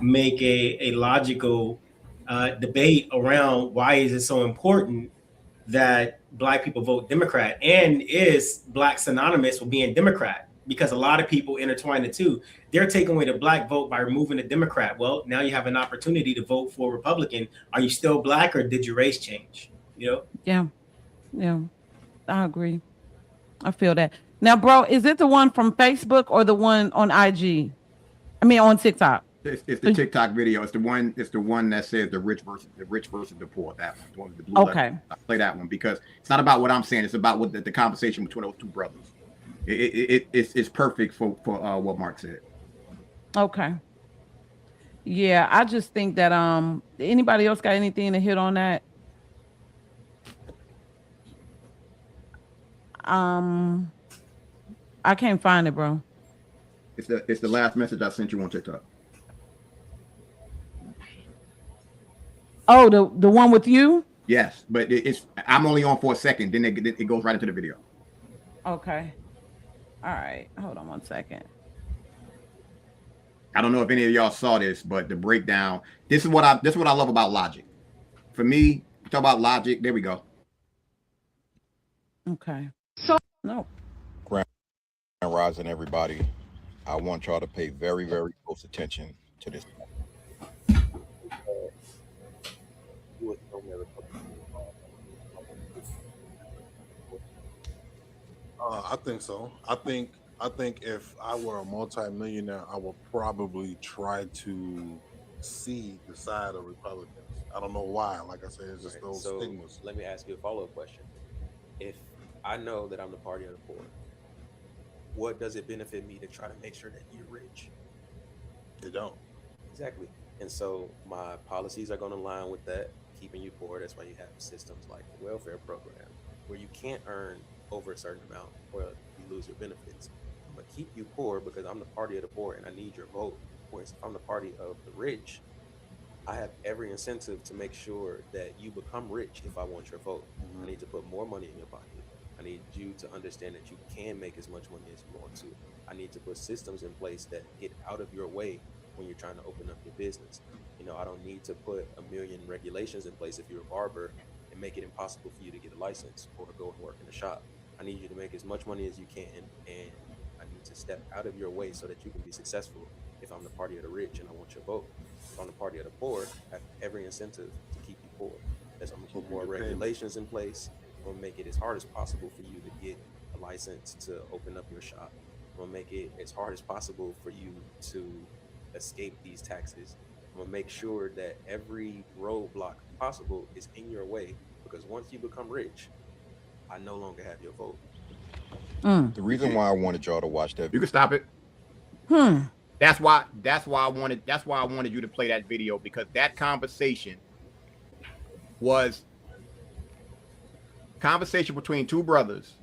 make a logical debate around why is it so important that Black people vote Democrat, and is Black synonymous with being Democrat? Because a lot of people intertwine the two. They're taking away the Black vote by removing the Democrat. Well, now you have an opportunity to vote for Republican. Are you still Black, or did your race change? You know? Yeah. I agree. I feel that. Now, bro, is it the one from Facebook or the one on IG? I mean, on TikTok. It's the TikTok video. It's the one. It's the one that says the rich versus the poor. That one, the one with the blue. Okay. Letter. I play that one because it's not about what I'm saying. It's about what the conversation between those two brothers. It's perfect for what Mark said. Okay. Yeah, I just think that anybody else got anything to hit on that? I can't find it, bro. It's the last message I sent you on TikTok. Oh, the one with you? Yes, but I'm only on for a second. Then it goes right into the video. Okay. All right. Hold on 1 second. I don't know if any of y'all saw this, but the breakdown. This is what I love about logic. For me, talk about logic. There we go. Okay. So no. Grand Rising, everybody. I want y'all to pay very, very close attention to this. I think so. I think if I were a multimillionaire, I would probably try to see the side of Republicans. I don't know why. Like I said, it's just those stigmas. Let me ask you a follow-up question. If I know that I'm the party of the poor, what does it benefit me to try to make sure that you're rich? They don't. Exactly. And so my policies are going to align with that, keeping you poor. That's why you have systems like the welfare program, where you can't earn over a certain amount or you lose your benefits. I'm going to keep you poor because I'm the party of the poor and I need your vote. Whereas if I'm the party of the rich, I have every incentive to make sure that you become rich if I want your vote. I need to put more money in your pocket. I need you to understand that you can make as much money as you want to. I need to put systems in place that get out of your way when you're trying to open up your business. You know, I don't need to put a million regulations in place if you're a barber and make it impossible for you to get a license or to go and work in a shop. I need you to make as much money as you can, and I need to step out of your way so that you can be successful if I'm the party of the rich and I want your vote. If I'm the party of the poor, I have every incentive to keep you poor. That's I'm gonna put more regulations in place. I'm gonna make it as hard as possible for you to get a license to open up your shop. I'm gonna make it as hard as possible for you to escape these taxes. I'm gonna make sure that every roadblock possible is in your way, because once you become rich, I no longer have your vote. The reason why I wanted y'all to watch that. You can stop it. That's why I wanted you to play that video, because that conversation was conversation between two brothers,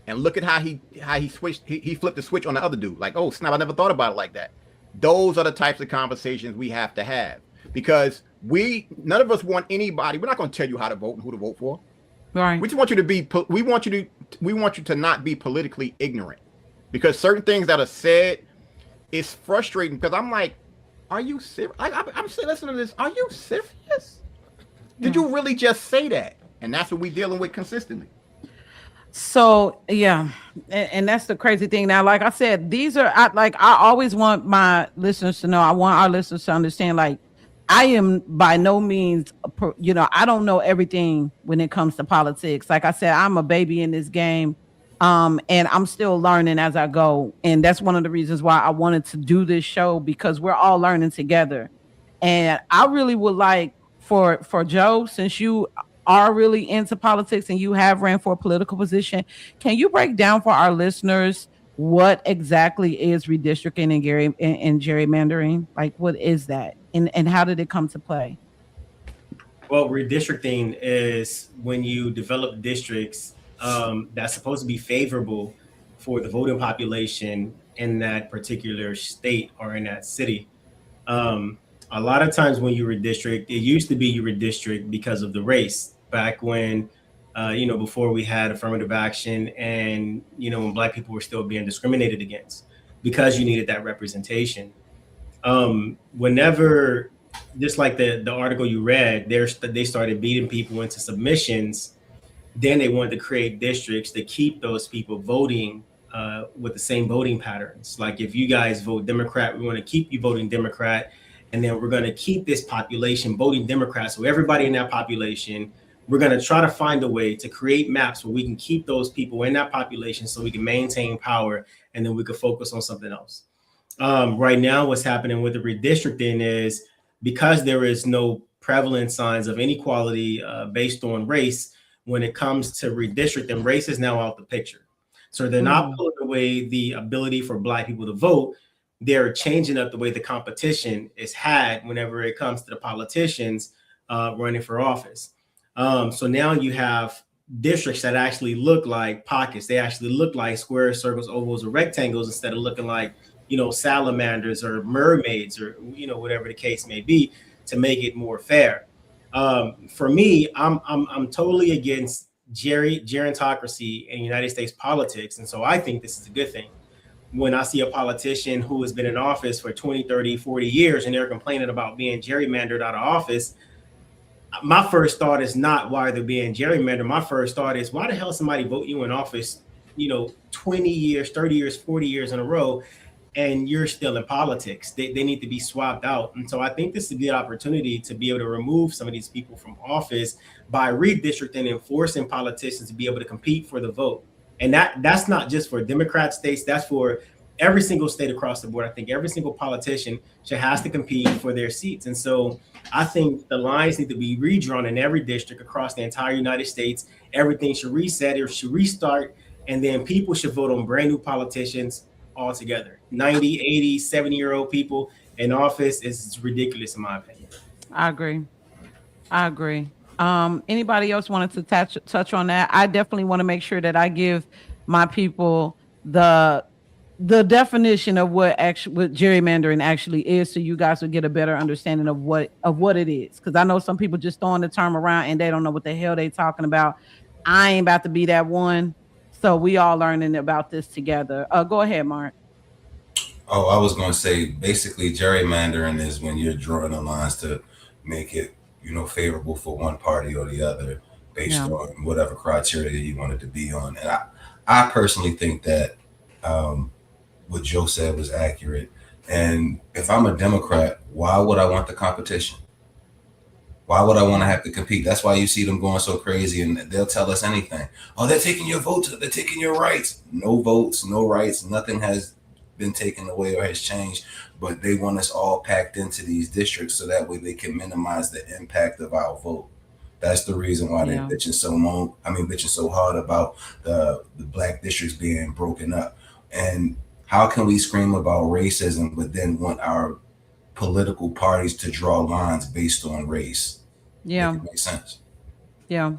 and look at how he switched. He flipped the switch on the other dude. Like, oh snap! I never thought about it like that. Those are the types of conversations we have to have, because none of us want anybody. We're not going to tell you how to vote and who to vote for. Right. We just want you to be. We want you to not be politically ignorant, because certain things that are said is frustrating. Because I'm like, are you serious? I'm saying, listen to this. Are you serious? Did you really just say that? And that's what we're dealing with consistently. So yeah, and that's the crazy thing. Now, like I said, I always want my listeners to know. I want our listeners to understand. Like, I am by no means, I don't know everything when it comes to politics. Like I said, I'm a baby in this game, and I'm still learning as I go. And that's one of the reasons why I wanted to do this show, because we're all learning together. And I really would like for Joe, since you are really into politics and you have ran for a political position, can you break down for our listeners what exactly is redistricting and gerrymandering? Like, what is that? And how did it come to play? Well, redistricting is when you develop districts that's supposed to be favorable for the voting population in that particular state or in that city. A lot of times when you redistrict, it used to be you redistrict because of the race. Back when, before we had affirmative action, and when Black people were still being discriminated against, because you needed that representation. Whenever, just like the article you read, they started beating people into submissions. Then they wanted to create districts to keep those people voting with the same voting patterns. Like, if you guys vote Democrat, we want to keep you voting Democrat, and then we're going to keep this population voting Democrat. So everybody in that population We're going to try to find a way to create maps where we can keep those people in that population so we can maintain power, and then we can focus on something else. Right now, what's happening with the redistricting is because there is no prevalent signs of inequality based on race, when it comes to redistricting, race is now out the picture. So they're not pulling away the ability for Black people to vote. They're changing up the way the competition is had whenever it comes to the politicians running for office. So now you have districts that actually look like pockets. They actually look like squares, circles, ovals, or rectangles instead of looking like, salamanders or mermaids or, whatever the case may be, to make it more fair. For me, I'm totally against gerontocracy in United States politics. And so I think this is a good thing. When I see a politician who has been in office for 20, 30, 40 years and they're complaining about being gerrymandered out of office, my first thought is not why they're being gerrymandered. My first thought is, why the hell somebody vote you in office, 20 years, 30 years, 40 years in a row, and you're still in politics? They need to be swapped out. And so I think this is a good opportunity to be able to remove some of these people from office by redistricting and forcing politicians to be able to compete for the vote. And that's not just for Democrat states, that's for every single state across the board. I think every single politician has to compete for their seats. And so I think the lines need to be redrawn in every district across the entire United States. Everything should reset or should restart. And then people should vote on brand new politicians altogether. 90, 80, 70-year-old people in office is ridiculous, in my opinion. I agree. Anybody else wanted to touch on that? I definitely want to make sure that I give my people the definition of what gerrymandering actually is, so you guys will get a better understanding of what it is. Because I know some people just throwing the term around and they don't know what the hell they talking about. I ain't about to be that one. So we all learning about this together. Go ahead, Mark. Oh, I was going to say, basically, gerrymandering is when you're drawing the lines to make it, favorable for one party or the other based on whatever criteria you want it to be on. And I personally think that what Joe said was accurate. And if I'm a Democrat, why would I want the competition? Why would I want to have to compete? That's why you see them going so crazy, and they'll tell us anything. Oh, they're taking your votes. They're taking your rights. No votes, no rights. Nothing has been taken away or has changed, but they want us all packed into these districts so that way they can minimize the impact of our vote. That's the reason why they're bitching so hard about the Black districts being broken up. And how can we scream about racism but then want our political parties to draw lines based on race? Yeah, it makes sense. Yeah,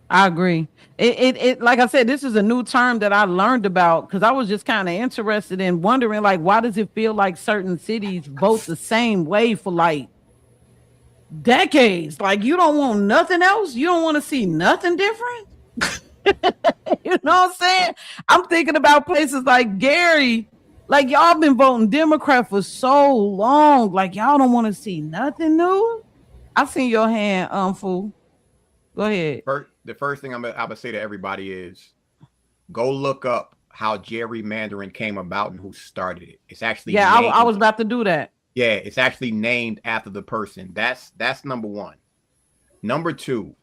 I agree. It like I said, this is a new term that I learned about because I was just kind of interested in wondering, like, why does it feel like certain cities vote the same way for like decades? Like, you don't want nothing else. You don't want to see nothing different. You know what I'm saying? I'm thinking about places like Gary. Like, y'all been voting Democrat for so long. Like, y'all don't want to see nothing new. I seen your hand, fool. Go ahead. The first thing I'm gonna say to everybody is, go look up how gerrymandering came about and who started it. It's actually I was about to do that. Yeah, it's actually named after the person. That's number one. Number two,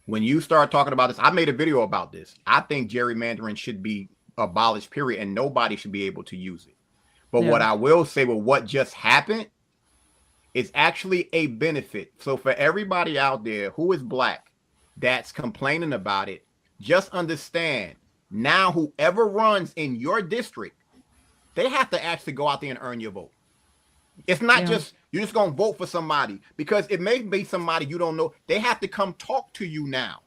when you start talking about this, I made a video about this. I think gerrymandering should be abolished, period, and nobody should be able to use it. But what I will say with what just happened is actually a benefit. So for everybody out there who is Black that's complaining about it, just understand now whoever runs in your district, they have to actually go out there and earn your vote. It's not just you're just gonna vote for somebody because it may be somebody you don't know. They have to come talk to you now.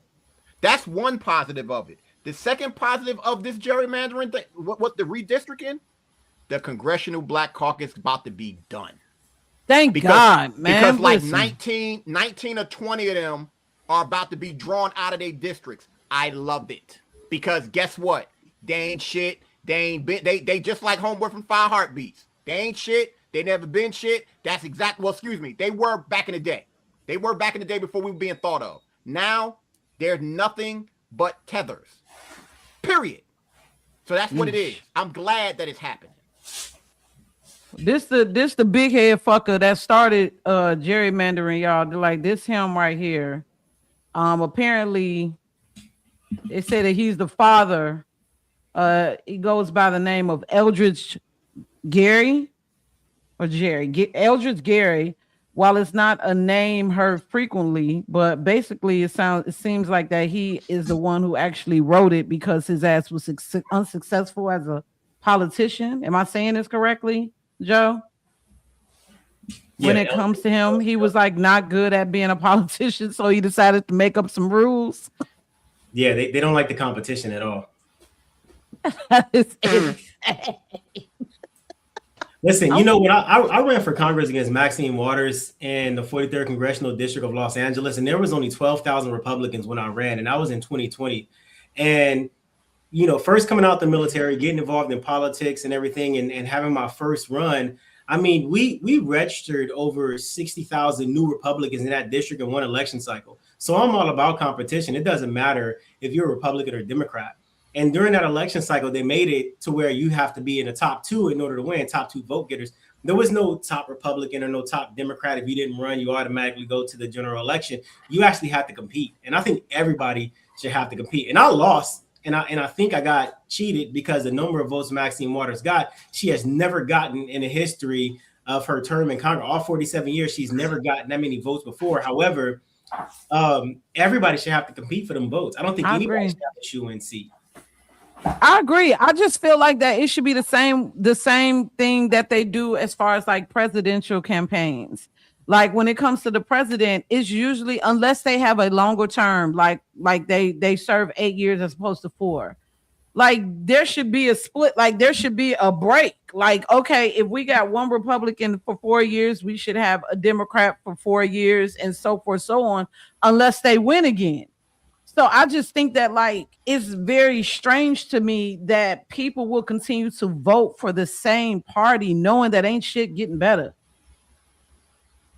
That's one positive of it. The second positive of this gerrymandering thing, what the redistricting, the Congressional Black Caucus is about to be done. Thank God, man. Because like 19 or 20 of them are about to be drawn out of their districts. I love it. Because guess what? They ain't shit. They ain't been, they just like Homeboy from 5 Heartbeats. They ain't shit. They never been shit. That's exactly, well, excuse me. They were back in the day. They were back in the day before we were being thought of. Now, there's nothing but tethers. Period. So that's what it is. I'm glad that it's happening. This the big head fucker that started gerrymandering, y'all. Like, this him right here. Apparently, they say that he's the father. He goes by the name of Eldridge Gary or Jerry. Eldridge Gary. While it's not a name heard frequently, but basically it seems like that he is the one who actually wrote it because his ass was unsuccessful as a politician. Am I saying this correctly, Joe? When it comes to him, he was like not good at being a politician, so he decided to make up some rules. Yeah, they don't like the competition at all. That is Listen, you know what? I ran for Congress against Maxine Waters in the 43rd Congressional District of Los Angeles, and there was only 12,000 Republicans when I ran, and I was in 2020. And, you know, first coming out the military, getting involved in politics and everything, and having my first run, I mean, we registered over 60,000 new Republicans in that district in one election cycle. So I'm all about competition. It doesn't matter if you're a Republican or Democrat. And during that election cycle, they made it to where you have to be in the top two in order to win, top two vote getters. There was no top Republican or no top Democrat. If you didn't run, you automatically go to the general election. You actually have to compete. And I think everybody should have to compete. And I lost. And I think I got cheated because the number of votes Maxine Waters got, she has never gotten in the history of her term in Congress. All 47 years, she's never gotten that many votes before. However, everybody should have to compete for them votes. I don't think anybody should have to shoe and see. I agree. I just feel like that it should be the same thing that they do as far as like presidential campaigns. Like when it comes to the president, it's usually, unless they have a longer term, like they serve 8 years as opposed to 4. Like there should be a split, like there should be a break. Like, okay, if we got one Republican for 4 years, we should have a Democrat for 4 years and so forth, so on, unless they win again. So I just think that like it's very strange to me that people will continue to vote for the same party knowing that ain't shit getting better.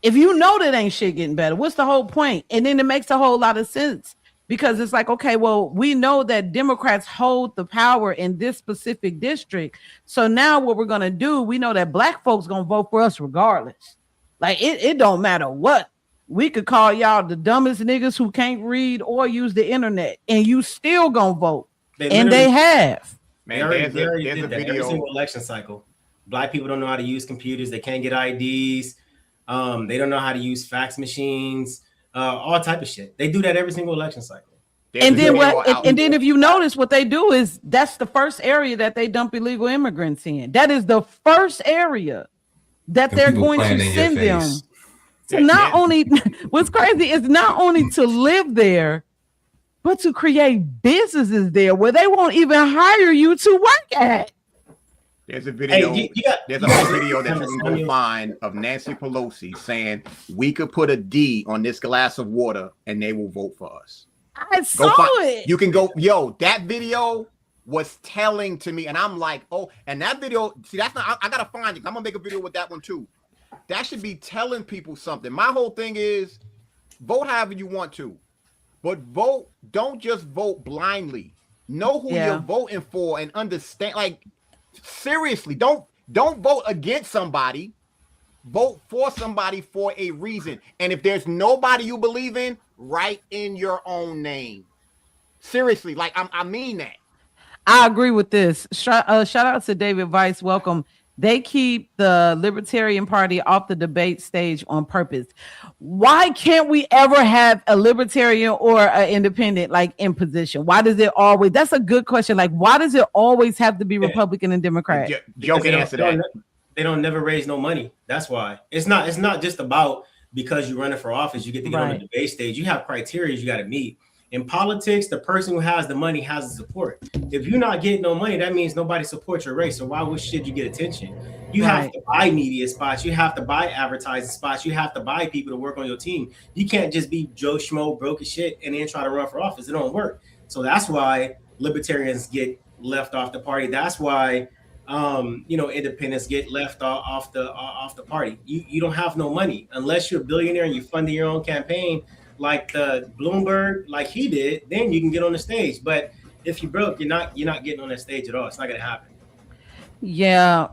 If you know that ain't shit getting better, what's the whole point? And then it makes a whole lot of sense because it's like, okay, well, we know that Democrats hold the power in this specific district. So now what we're going to do, we know that black folks going to vote for us regardless. Like it don't matter what. We could call y'all the dumbest niggas who can't read or use the internet, and you still gonna vote. And they have. Man, there's a video. Every single election cycle. Black people don't know how to use computers. They can't get IDs. They don't know how to use fax machines. All type of shit. They do that every single election cycle. And then then if you notice, what they do is that's the first area that they dump illegal immigrants in. That is the first area that they're going to send them. So not only what's crazy is not only to live there, but to create businesses there where they won't even hire you to work at. There's a video. There's a video that you can go find of Nancy Pelosi saying we could put a D on this glass of water and they will vote for us. I saw it. You can go, that video was telling to me, and I'm like, oh, and that video, see, that's not, I gotta find it. I'm gonna make a video with that one too. That should be telling people something. My whole thing is vote however you want to, but vote, don't just vote blindly. Know who you're voting for and understand. Like, seriously, don't vote against somebody. Vote for somebody for a reason. And if there's nobody you believe in, write in your own name. Seriously, like I mean that. I agree with this. Shout out to David Weiss. Welcome. They keep the Libertarian Party off the debate stage on purpose. Why can't we ever have a Libertarian or an Independent like in position? Why does it always? That's a good question. Like, why does it always have to be Republican and Democrat? Joe can answer that. They don't never raise no money. That's why. It's not just about because you're running for office, you get to get on the debate stage. You have criteria you got to meet. In politics, the person who has the money has the support. If you're not getting no money, that means nobody supports your race. So why should you get attention? You have to buy media spots. You have to buy advertising spots. You have to buy people to work on your team. You can't just be Joe Schmo, broke as shit, and then try to run for office. It don't work. So that's why libertarians get left off the party. That's why independents get left off the party. You don't have no money unless you're a billionaire and you're funding your own campaign. Like the Bloomberg, like he did, then you can get on the stage. But if you broke, you're not getting on that stage at all. It's not gonna happen. Yeah,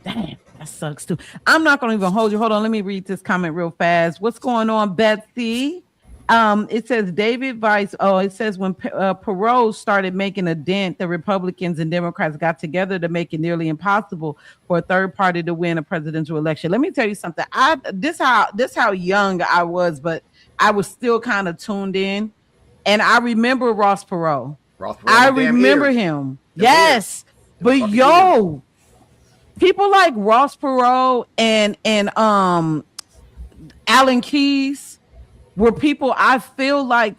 damn, that sucks too. I'm not gonna even hold you. Hold on, let me read this comment real fast. What's going on, Betsy? It says David Vice. Oh, it says when Perot started making a dent, the Republicans and Democrats got together to make it nearly impossible for a third party to win a presidential election. Let me tell you something. This how young I was, but I was still kind of tuned in, and I remember Ross Perot. Ross Perot, I them damn remember ears. him. Them ears. Yes, Them but fucking yo, ears. people like Ross Perot and Alan Keyes were people I feel like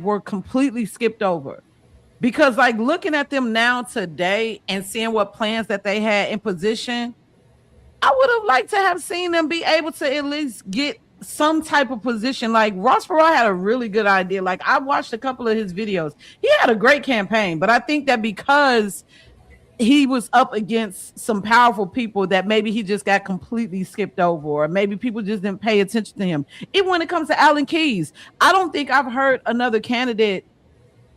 were completely skipped over. Because like looking at them now today and seeing what plans that they had in position, I would have liked to have seen them be able to at least get some type of position. Like Ross Perot had a really good idea. Like I watched a couple of his videos. He had a great campaign, but I think that because he was up against some powerful people that maybe he just got completely skipped over, or maybe people just didn't pay attention to him. Even when it comes to Alan Keyes, I don't think I've heard another candidate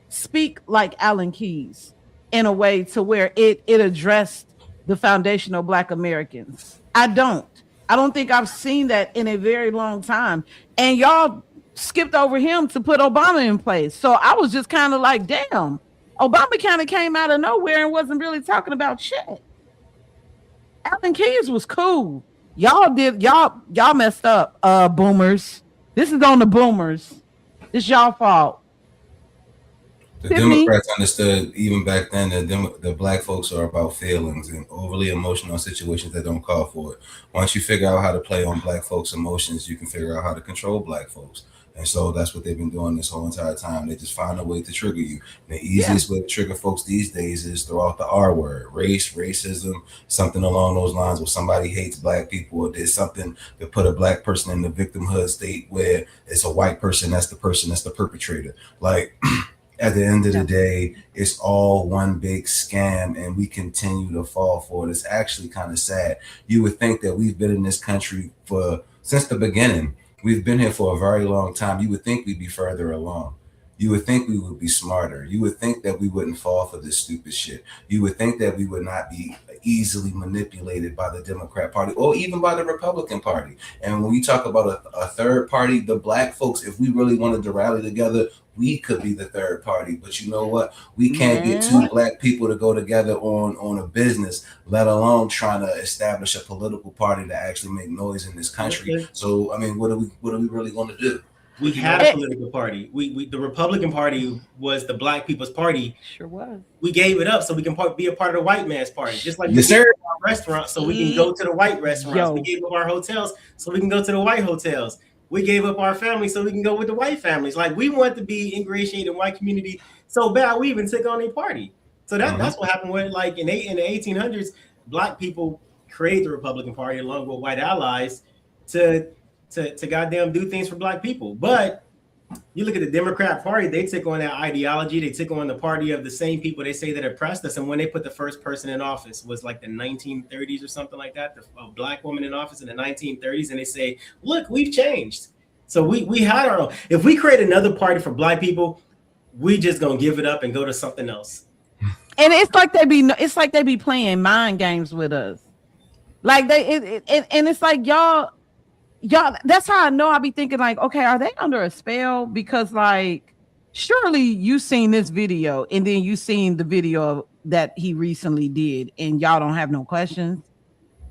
speak like Alan Keyes in a way to where it addressed the foundational Black Americans. I don't. I don't think I've seen that in a very long time. And y'all skipped over him to put Obama in place. So I was just kind of like, damn, Obama kind of came out of nowhere and wasn't really talking about shit. Alan Keyes was cool. Y'all messed up, boomers. This is on the boomers. It's y'all fault. The Tiffany? Democrats understood even back then that the black folks are about feelings and overly emotional situations that don't call for it. Once you figure out how to play on black folks' emotions, you can figure out how to control black folks. And so that's what they've been doing this whole entire time. They just find a way to trigger you. And the easiest way to trigger folks these days is throw out the R word, race, racism, something along those lines where somebody hates black people or did something to put a black person in the victimhood state where it's a white person that's the perpetrator. Like, at the end of the day, it's all one big scam and we continue to fall for it. It's actually kind of sad. You would think that we've been in this country since the beginning. We've been here for a very long time. You would think we'd be further along. You would think we would be smarter. You would think that we wouldn't fall for this stupid shit. You would think that we would not be easily manipulated by the Democrat Party or even by the Republican Party. And when we talk about a third party, the black folks, if we really wanted to rally together, we could be the third party. But you know what? We can't get two black people to go together on a business, let alone trying to establish a political party to actually make noise in this country. So, I mean, what are we really going to do? We had a political party. The Republican Party was the black people's party. Sure was. We gave it up so we can be a part of the white man's party. Just like yes, sir. Our restaurants so we can go to the white restaurants. We gave up our hotels so we can go to the white hotels. We gave up our family so we can go with the white families. Like we want to be ingratiated in the white community so bad we even took on a party. So that's what happened with like in the 1800s, black people created the Republican Party along with white allies to goddamn do things for black people. But you look at the Democrat Party, they took on that ideology. They took on the party of the same people they say that oppressed us. And when they put the first person in office was like the 1930s or something like that, a black woman in office in the 1930s. And they say, look, we've changed. So we had our own. If we create another party for black people, we just gonna give it up and go to something else. And it's like they be playing mind games with us. Like and it's like y'all, that's how I know. I be thinking like, okay, are they under a spell? Because like, surely you seen this video and then you seen the video that he recently did and y'all don't have no questions.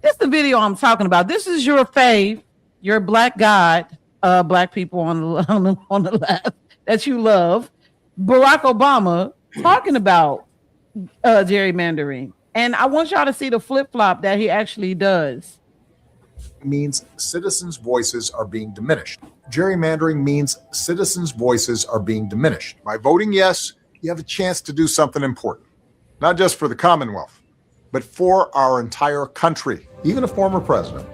This the video I'm talking about. This is your fave, your black god, black people on the left that you love, Barack Obama talking about gerrymandering. And I want y'all to see the flip-flop that he actually does. Means citizens' voices are being diminished. Gerrymandering means citizens' voices are being diminished. By voting yes, you have a chance to do something important, not just for the Commonwealth, but for our entire country, even a former president,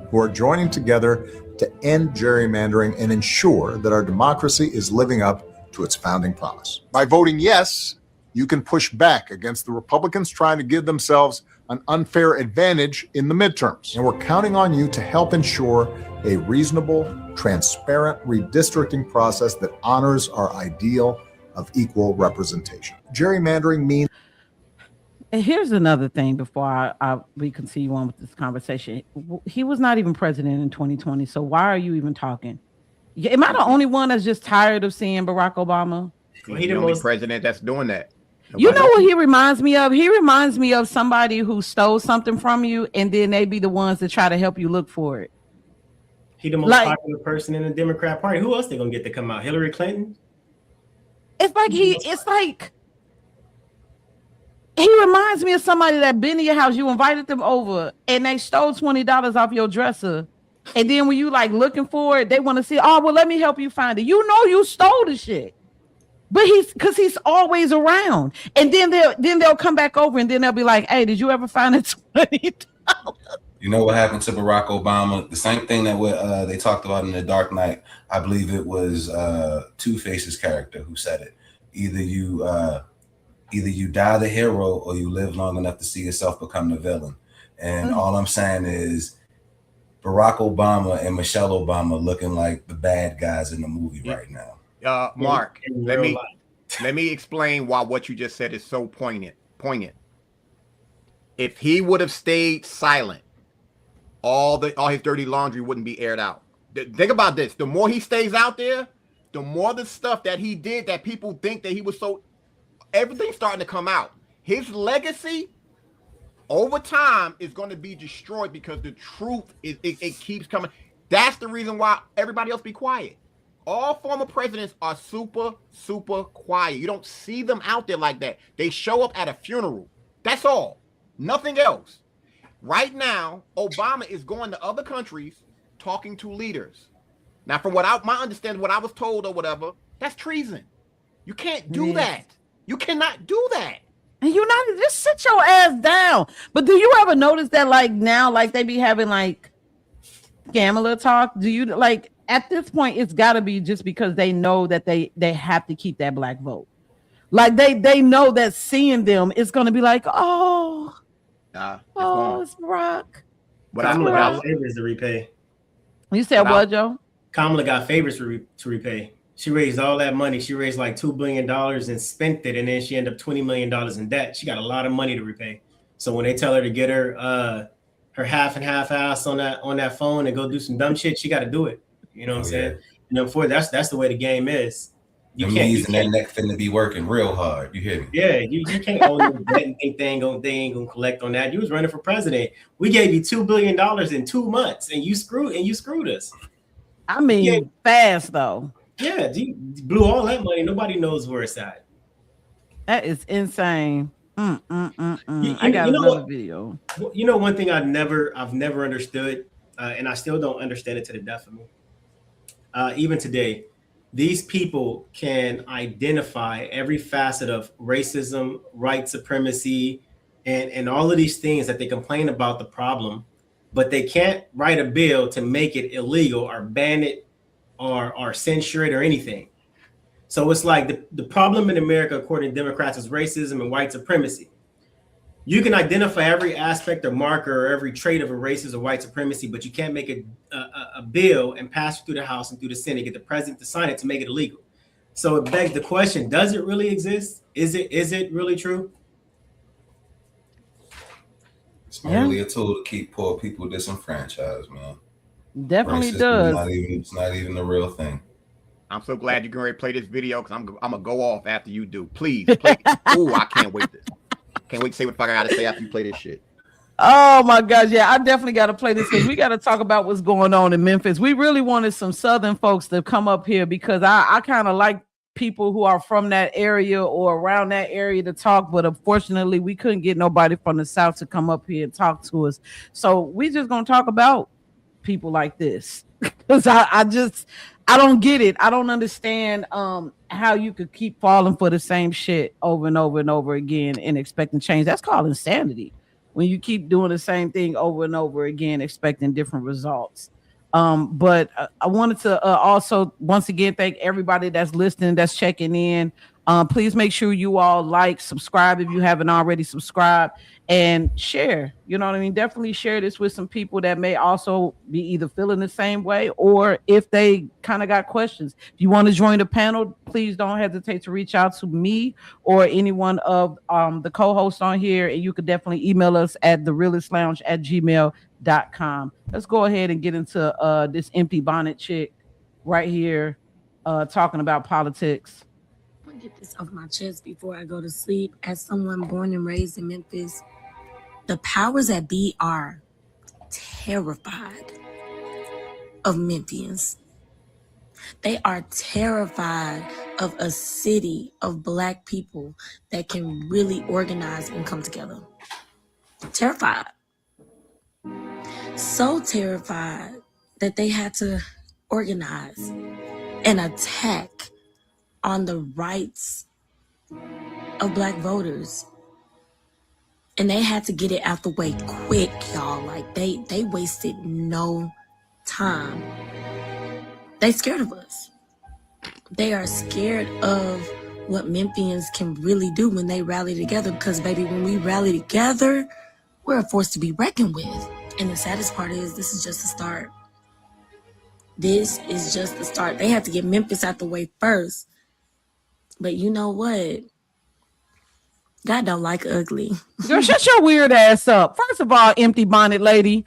who are joining together to end gerrymandering and ensure that our democracy is living up to its founding promise. By voting yes, you can push back against the Republicans trying to give themselves an unfair advantage in the midterms. And we're counting on you to help ensure a reasonable, transparent redistricting process that honors our ideal of equal representation. Gerrymandering means... And here's another thing before we continue on with this conversation. He was not even president in 2020, so why are you even talking? Yeah, am I the only one that's just tired of seeing Barack Obama? He's the only president that's doing that. You know what he reminds me of? He reminds me of somebody who stole something from you, and then they be the ones that try to help you look for it. He the most popular person in the Democrat Party. Who else they gonna get to come out? Hillary Clinton? It's like he reminds me of somebody that been to your house. You invited them over, and they stole $20 off your dresser. And then when you like looking for it, they want to see, oh, well, let me help you find it. You know you stole the shit. But he's always around. And then they'll come back over and then they'll be like, hey, did you ever find it $20? You know what happened to Barack Obama? The same thing that they talked about in The Dark Knight. I believe it was Two-Face's character who said it. Either you die the hero or you live long enough to see yourself become the villain. And all I'm saying is Barack Obama and Michelle Obama looking like the bad guys in the movie right now. Mark, let me explain why what you just said is so poignant. If he would have stayed silent, all his dirty laundry wouldn't be aired out. Think about this. The more he stays out there, the more the stuff that he did that people think that he was so, everything's starting to come out. His legacy over time is going to be destroyed because the truth it keeps coming. That's the reason why everybody else be quiet. All former presidents are super, super quiet. You don't see them out there like that. They show up at a funeral. That's all. Nothing else. Right now, Obama is going to other countries talking to leaders. Now, from my understanding, what I was told or whatever, that's treason. You can't do that. You cannot do that. And you not just sit your ass down. But do you ever notice that like now, like they be having like scammer talk? Do you like at this point it's gotta be just because they know that they have to keep that black vote. Like they know that seeing them is gonna be like, it's Barack. But Kamala got favors to repay. You said what, Joe? Kamala got favors to repay. She raised all that money. She raised like $2 billion and spent it, and then she ended up $20 million in debt. She got a lot of money to repay. So when they tell her to get her half and half ass on that phone and go do some dumb shit, she got to do it. You know what I'm saying? You know, that's the way the game is. You can't. And their neck finna be working real hard. You hear me? Yeah, you can't own your debt and think they ain't gonna collect on that. You was running for president. We gave you $2 billion in 2 months, and you screwed us. I mean, fast though. Yeah, you blew all that money. Nobody knows where it's at. That is insane. I got another video. You know, one thing I've never understood, and I still don't understand it to the death of me. Even today, these people can identify every facet of racism, white supremacy, and all of these things that they complain about the problem, but they can't write a bill to make it illegal or ban it or censure it or anything. So it's like the problem in America, according to Democrats, is racism and white supremacy. You can identify every aspect or marker or every trait of a racist or white supremacy, but you can't make a bill and pass it through the House and through the Senate, get the president to sign it to make it illegal. So it begs the question, does it really exist? Is it really true? It's merely a tool to keep poor people disenfranchised, man. Definitely does. It's not even the real thing. I'm so glad you can already play this video because I'm gonna go off after you do. Please play. Ooh, I can't wait to say what the fuck I gotta say after you play this shit. Oh my gosh, yeah, I definitely got to play this because we got to talk about what's going on in Memphis. We really wanted some Southern folks to come up here because I kind of like people who are from that area or around that area to talk, but unfortunately we couldn't get nobody from the South to come up here and talk to us. So we just gonna talk about people like this because I don't get it. I don't understand how you could keep falling for the same shit over and over and over again and expecting change. That's called insanity. When you keep doing the same thing over and over again, expecting different results. But I wanted to also once again thank everybody that's listening, that's checking in. Please make sure you all like, subscribe if you haven't already subscribed, and share. You know what I mean? Definitely share this with some people that may also be either feeling the same way or if they kind of got questions. If you want to join the panel, please don't hesitate to reach out to me or any one of the co-hosts on here, and you could definitely email us at therealistlounge@gmail.com. Let's go ahead and get into this empty bonnet chick right here talking about politics. I want to get this off my chest before I go to sleep. As someone born and raised in Memphis, the powers that be are terrified of Memphians. They are terrified of a city of Black people that can really organize and come together. Terrified. So terrified that they had to organize and attack on the rights of Black voters. And they had to get it out the way quick, y'all. Like, they wasted no time. They scared of us. They are scared of what Memphians can really do when they rally together. Because, baby, when we rally together, we're a force to be reckoned with. And the saddest part is, this is just the start. This is just the start. They had to get Memphis out the way first. But you know what? God don't like ugly. Girl, shut your weird ass up. First of all, empty bonnet lady.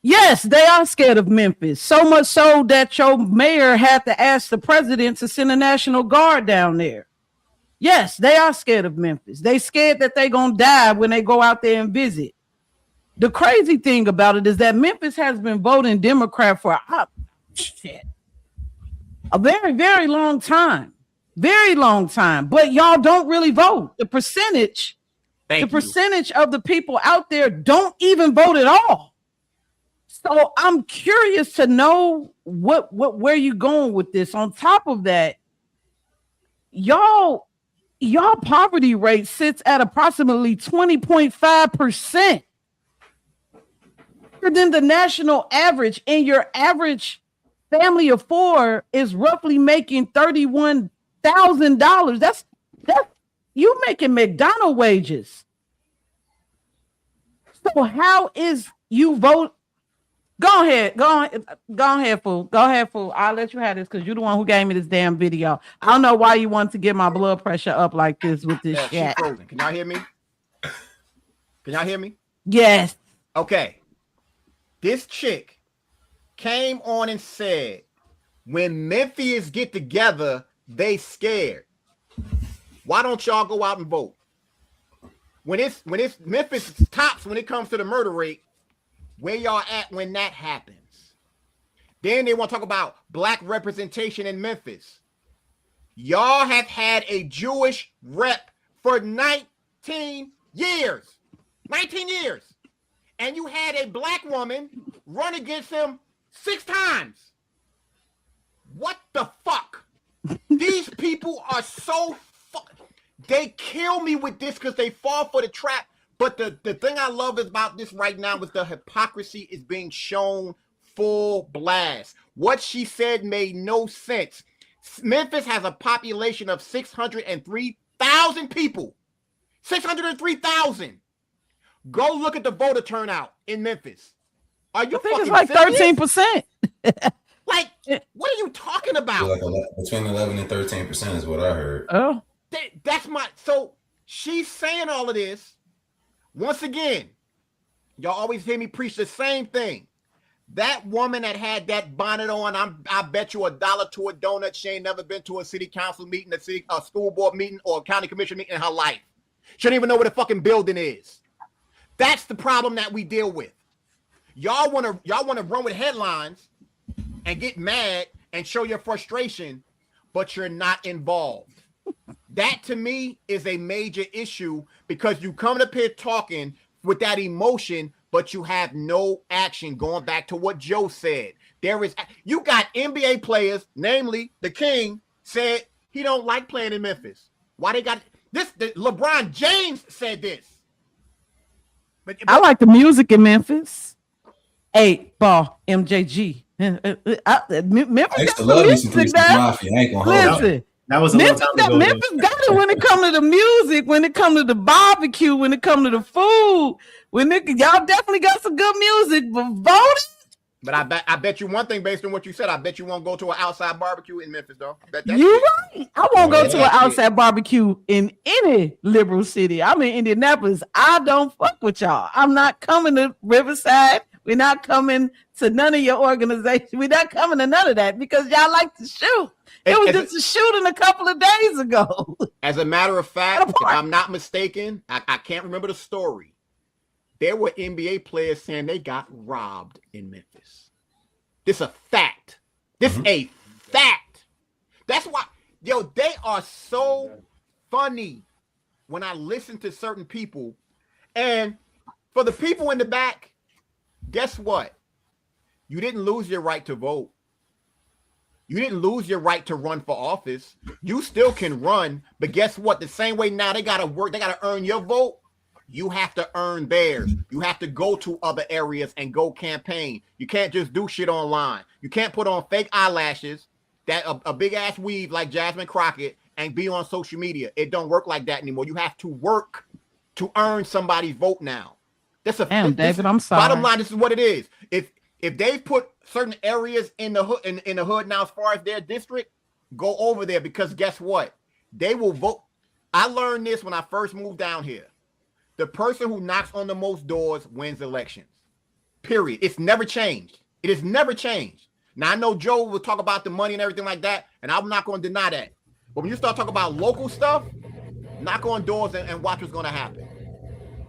Yes, they are scared of Memphis. So much so that your mayor had to ask the president to send a National Guard down there. Yes, they are scared of Memphis. They scared that they're going to die when they go out there and visit. The crazy thing about it is that Memphis has been voting Democrat for a very, very long time. Very long time. But y'all don't really vote. The percentage of the people out there don't even vote at all. So I'm curious to know where you going with this. On top of that, y'all poverty rate sits at approximately 20.5% than the national average, and your average family of four is roughly making $31,000. That's you making McDonald's wages. So how is you vote? Go ahead, fool. Go ahead, fool. I'll let you have this because you're the one who gave me this damn video. I don't know why you want to get my blood pressure up like this with this shit. Frozen. Can y'all hear me? Can y'all hear me? Yes. Okay. This chick came on and said, when Memphians get together, they scared. Why don't y'all go out and vote? When it's Memphis tops when it comes to the murder rate, where y'all at when that happens? Then they want to talk about Black representation in Memphis. Y'all have had a Jewish rep for 19 years. 19 years. And you had a Black woman run against him 6 times. What the fuck? These people are so they kill me with this because they fall for the trap. But the thing I love about this right now is the hypocrisy is being shown full blast. What she said made no sense. Memphis has a population of 603,000 people. 603,000. Go look at the voter turnout in Memphis. Are you I think it's like 13%. Like, what are you talking about? Like between 11 and 13% is what I heard. Oh, that's my. So she's saying all of this. Once again, y'all always hear me preach the same thing. That woman that had that bonnet on, I bet you $1 to a donut. She ain't never been to a city council meeting, a school board meeting, or a county commission meeting in her life. She don't even know where the fucking building is. That's the problem that we deal with. Y'all wanna run with headlines and get mad and show your frustration, but you're not involved. That to me is a major issue because you come up here talking with that emotion, but you have no action. Going back to what Joe said, you got NBA players, namely the King, said he don't like playing in Memphis. Why they got this? LeBron James said this. But I like the music in Memphis. 8 Ball MJG. Memphis I used to love me some Priest Mafia. I ain't gonna hold Listen. That was a long time ago. Memphis got it when it comes to the music, when it comes to the barbecue, when it comes to the food. Y'all definitely got some good music, but voting. But I bet you one thing based on what you said. I bet you won't go to an outside barbecue in Memphis, though. You're right. I won't go to an outside barbecue in any liberal city. I'm in Indianapolis. I don't fuck with y'all. I'm not coming to Riverside We're not coming to none of your organizations. We're not coming to none of that because y'all like to shoot. It was just a shooting a couple of days ago. As a matter of fact, if I'm not mistaken, I can't remember the story. There were NBA players saying they got robbed in Memphis. This is a fact. This is a fact. That's why, they are so funny when I listen to certain people. And for the people in the back, guess what? You didn't lose your right to vote. You didn't lose your right to run for office. You still can run, but guess what? The same way now they got to work, they got to earn your vote. You have to earn theirs. You have to go to other areas and go campaign. You can't just do shit online. You can't put on fake eyelashes, that a big ass weave like Jasmine Crockett, and be on social media. It don't work like that anymore. You have to work to earn somebody's vote now. That's a David, I'm sorry. Bottom line, this is what it is. If they put certain areas in the hood in the hood now as far as their district, go over there because guess what? They will vote. I learned this when I first moved down here. The person who knocks on the most doors wins elections. Period. It's never changed. It has never changed. Now I know Joe will talk about the money and everything like that, and I'm not going to deny that. But when you start talking about local stuff, knock on doors and watch what's going to happen.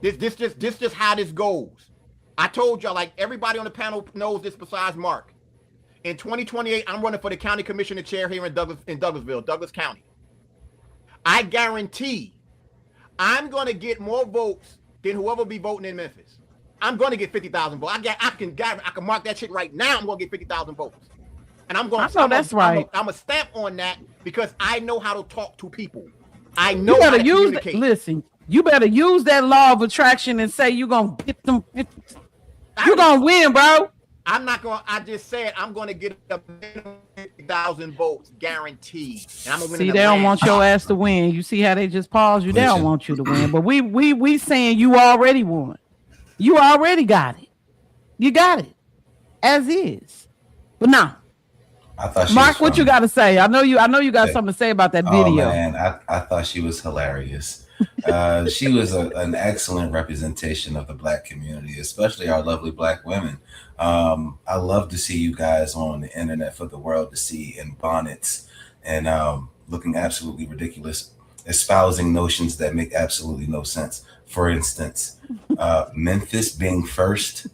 This just how this goes. I told y'all, like everybody on the panel knows this besides Mark. In 2028, I'm running for the county commissioner chair here in Douglasville, Douglas County. I guarantee I'm going to get more votes than whoever be voting in Memphis. I'm going to get 50,000 votes. I can mark that shit right now. I'm going to get 50,000 votes. And I'm going to I'm a stamp on that because I know how to talk to people. I know how to communicate. Listen, you better use that law of attraction and say you're going to get them. You're going to win, bro. I'm not going to, I just said I'm going to get a minimum 50,000 votes guaranteed. And I'm going to win. See, they don't want your ass to win. You see how they just paused you? They don't want you to win. But we saying you already won. You already got it. You got it. As is. But now, Mark, what you got to say? I know you got something to say about that video. Oh, man, I thought she was hilarious. She was an excellent representation of the Black community, especially our lovely Black women. I love to see you guys on the internet for the world to see in bonnets and looking absolutely ridiculous, espousing notions that make absolutely no sense. For instance, Memphis being first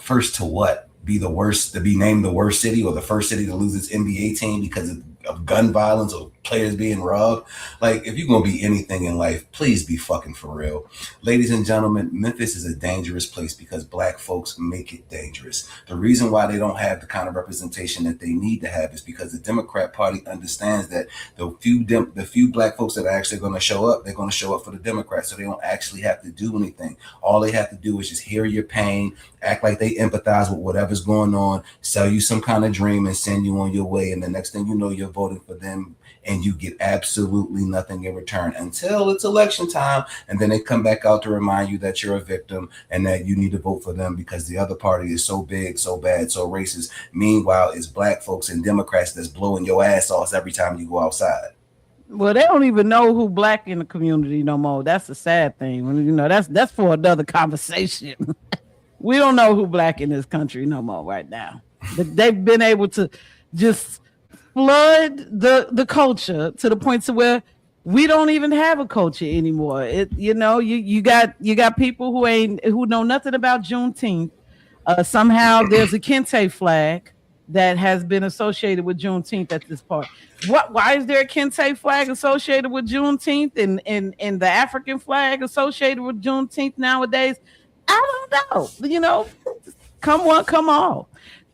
to what? Be the worst, to be named the worst city or the first city to lose its NBA team because of gun violence or players being robbed. Like, if you're going to be anything in life, please be fucking for real. Ladies and gentlemen, Memphis is a dangerous place because Black folks make it dangerous. The reason why they don't have the kind of representation that they need to have is because the Democrat Party understands that the few Black folks that are actually going to show up, they're going to show up for the Democrats, so they don't actually have to do anything. All they have to do is just hear your pain, act like they empathize with whatever's going on, sell you some kind of dream and send you on your way. And the next thing you know, you're voting for them and you get absolutely nothing in return until it's election time. And then they come back out to remind you that you're a victim and that you need to vote for them because the other party is so big, so bad, so racist. Meanwhile, it's Black folks and Democrats that's blowing your ass off every time you go outside. Well, they don't even know who Black in the community no more. That's the sad thing. You know, that's for another conversation. We don't know who Black in this country no more right now. But they've been able to just flood the culture to the point to where we don't even have a culture anymore. You got people who know nothing about Juneteenth. Somehow there's a Kente flag that has been associated with Juneteenth at this part. Why is there a Kente flag associated with Juneteenth and the African flag associated with Juneteenth nowadays? I don't know. You know, come one, come all.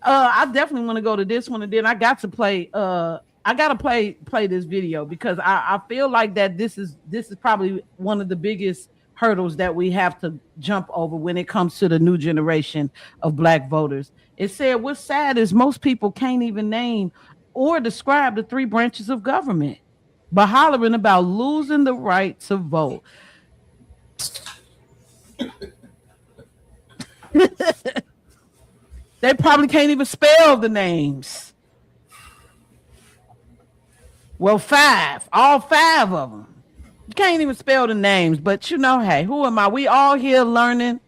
I definitely want to go to this one, and then I got to play. I gotta play this video because I feel like that this is probably one of the biggest hurdles that we have to jump over when it comes to the new generation of Black voters. It said, what's sad is most people can't even name or describe the three branches of government, but hollering about losing the right to vote. They probably can't even spell the names. Well, all five of them. You can't even spell the names, but you know, hey, who am I? We all here learning.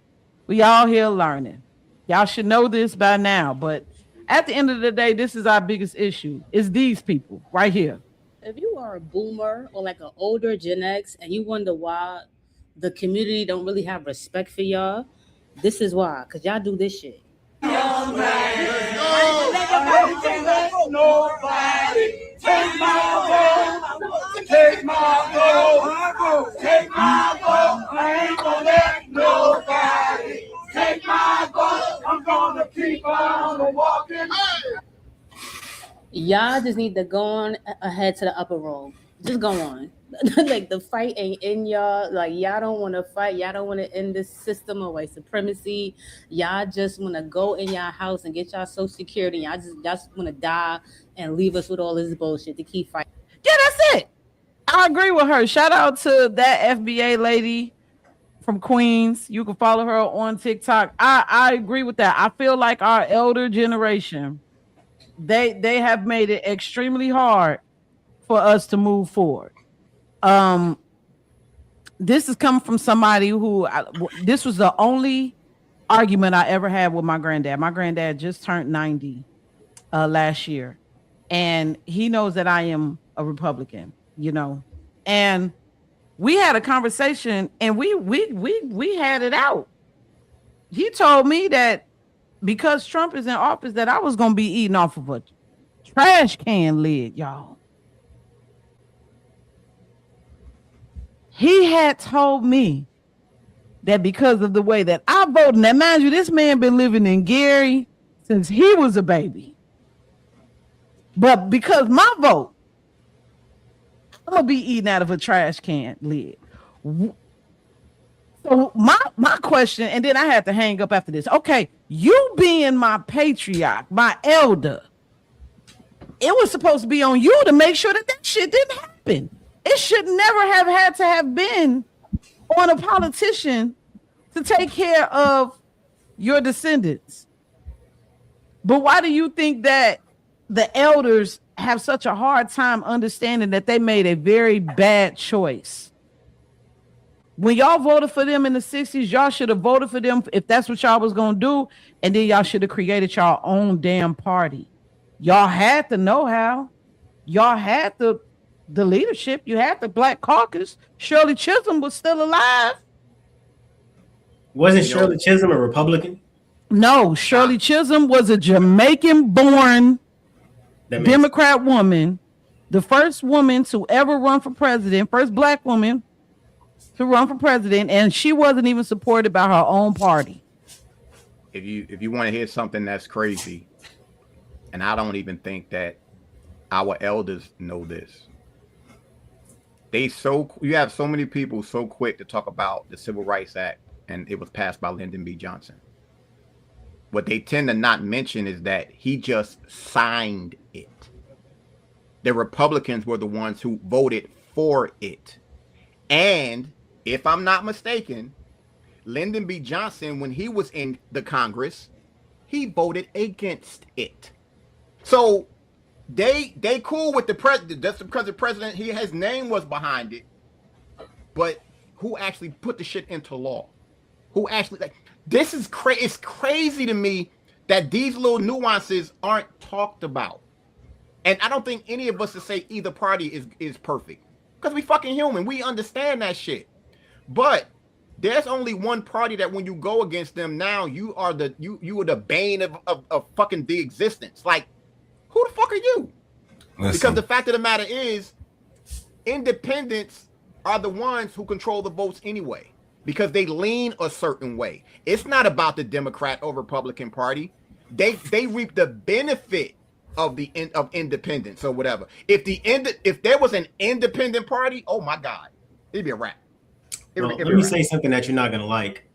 Y'all should know this by now, but at the end of the day, this is our biggest issue. Is these people right here. If you are a boomer or like an older Gen X and you wonder why the community don't really have respect for y'all, this is why. Cause y'all do this shit. Nobody take my vote. Take my vote. Take my vote. I ain't gonna let nobody take my vote. I'm gonna keep on walking. Y'all just need to go on ahead to the upper room. Just go on. Like the fight ain't in y'all. Like y'all don't want to fight. Y'all don't want to end this system of white supremacy. Y'all just want to go in y'all house and get y'all social security. Y'all just want to die and leave us with all this bullshit to keep fighting. Yeah, that's it. I agree with her. Shout out to that FBA lady from Queens. You can follow her on TikTok. I agree with that. I feel like our elder generation, they have made it extremely hard for us to move forward. This is coming from somebody who this was the only argument I ever had with my granddad. My granddad just turned 90 last year, and he knows that I am a Republican, you know. And we had a conversation, and we had it out. He told me that because Trump is in office, that I was gonna be eating off of a trash can lid, y'all. He had told me that because of the way that I voted, now mind you, this man been living in Gary since he was a baby. But because my vote, I'm gonna be eating out of a trash can lid. So my question, and then I had to hang up after this. Okay, you being my patriarch, my elder, it was supposed to be on you to make sure that shit didn't happen. It should never have had to have been on a politician to take care of your descendants. But why do you think that the elders have such a hard time understanding that they made a very bad choice? When y'all voted for them in the 60s, y'all should have voted for them if that's what y'all was going to do. And then y'all should have created y'all own damn party. Y'all had the know-how. Y'all had the leadership. You had the Black Caucus. Shirley Chisholm was still alive. Wasn't Shirley Chisholm a Republican? No, Shirley Chisholm was a Jamaican-born Democrat woman, the first woman to ever run for president, first Black woman to run for president, and she wasn't even supported by her own party. If you want to hear something that's crazy, and I don't even think that our elders know this. You have so many people so quick to talk about the Civil Rights Act, and it was passed by Lyndon B. Johnson. What they tend to not mention is that he just signed it. The Republicans were the ones who voted for it. And if I'm not mistaken, Lyndon B. Johnson, when he was in the Congress, he voted against it. So they cool with the president. That's because the president, his name was behind it. But who actually put the shit into law? Who actually, like, this is crazy. It's crazy to me that these little nuances aren't talked about. And I don't think any of us to say either party is perfect, because we fucking human. We understand that shit. But there's only one party that when you go against them now, you are the bane of fucking the existence. Like, who the fuck are you? Listen. Because the fact of the matter is, independents are the ones who control the votes anyway, because they lean a certain way. It's not about the Democrat or Republican Party. They reap the benefit of independence or whatever. If there was an independent party, oh my God, it'd be a wrap. Let me say something that you're not gonna like.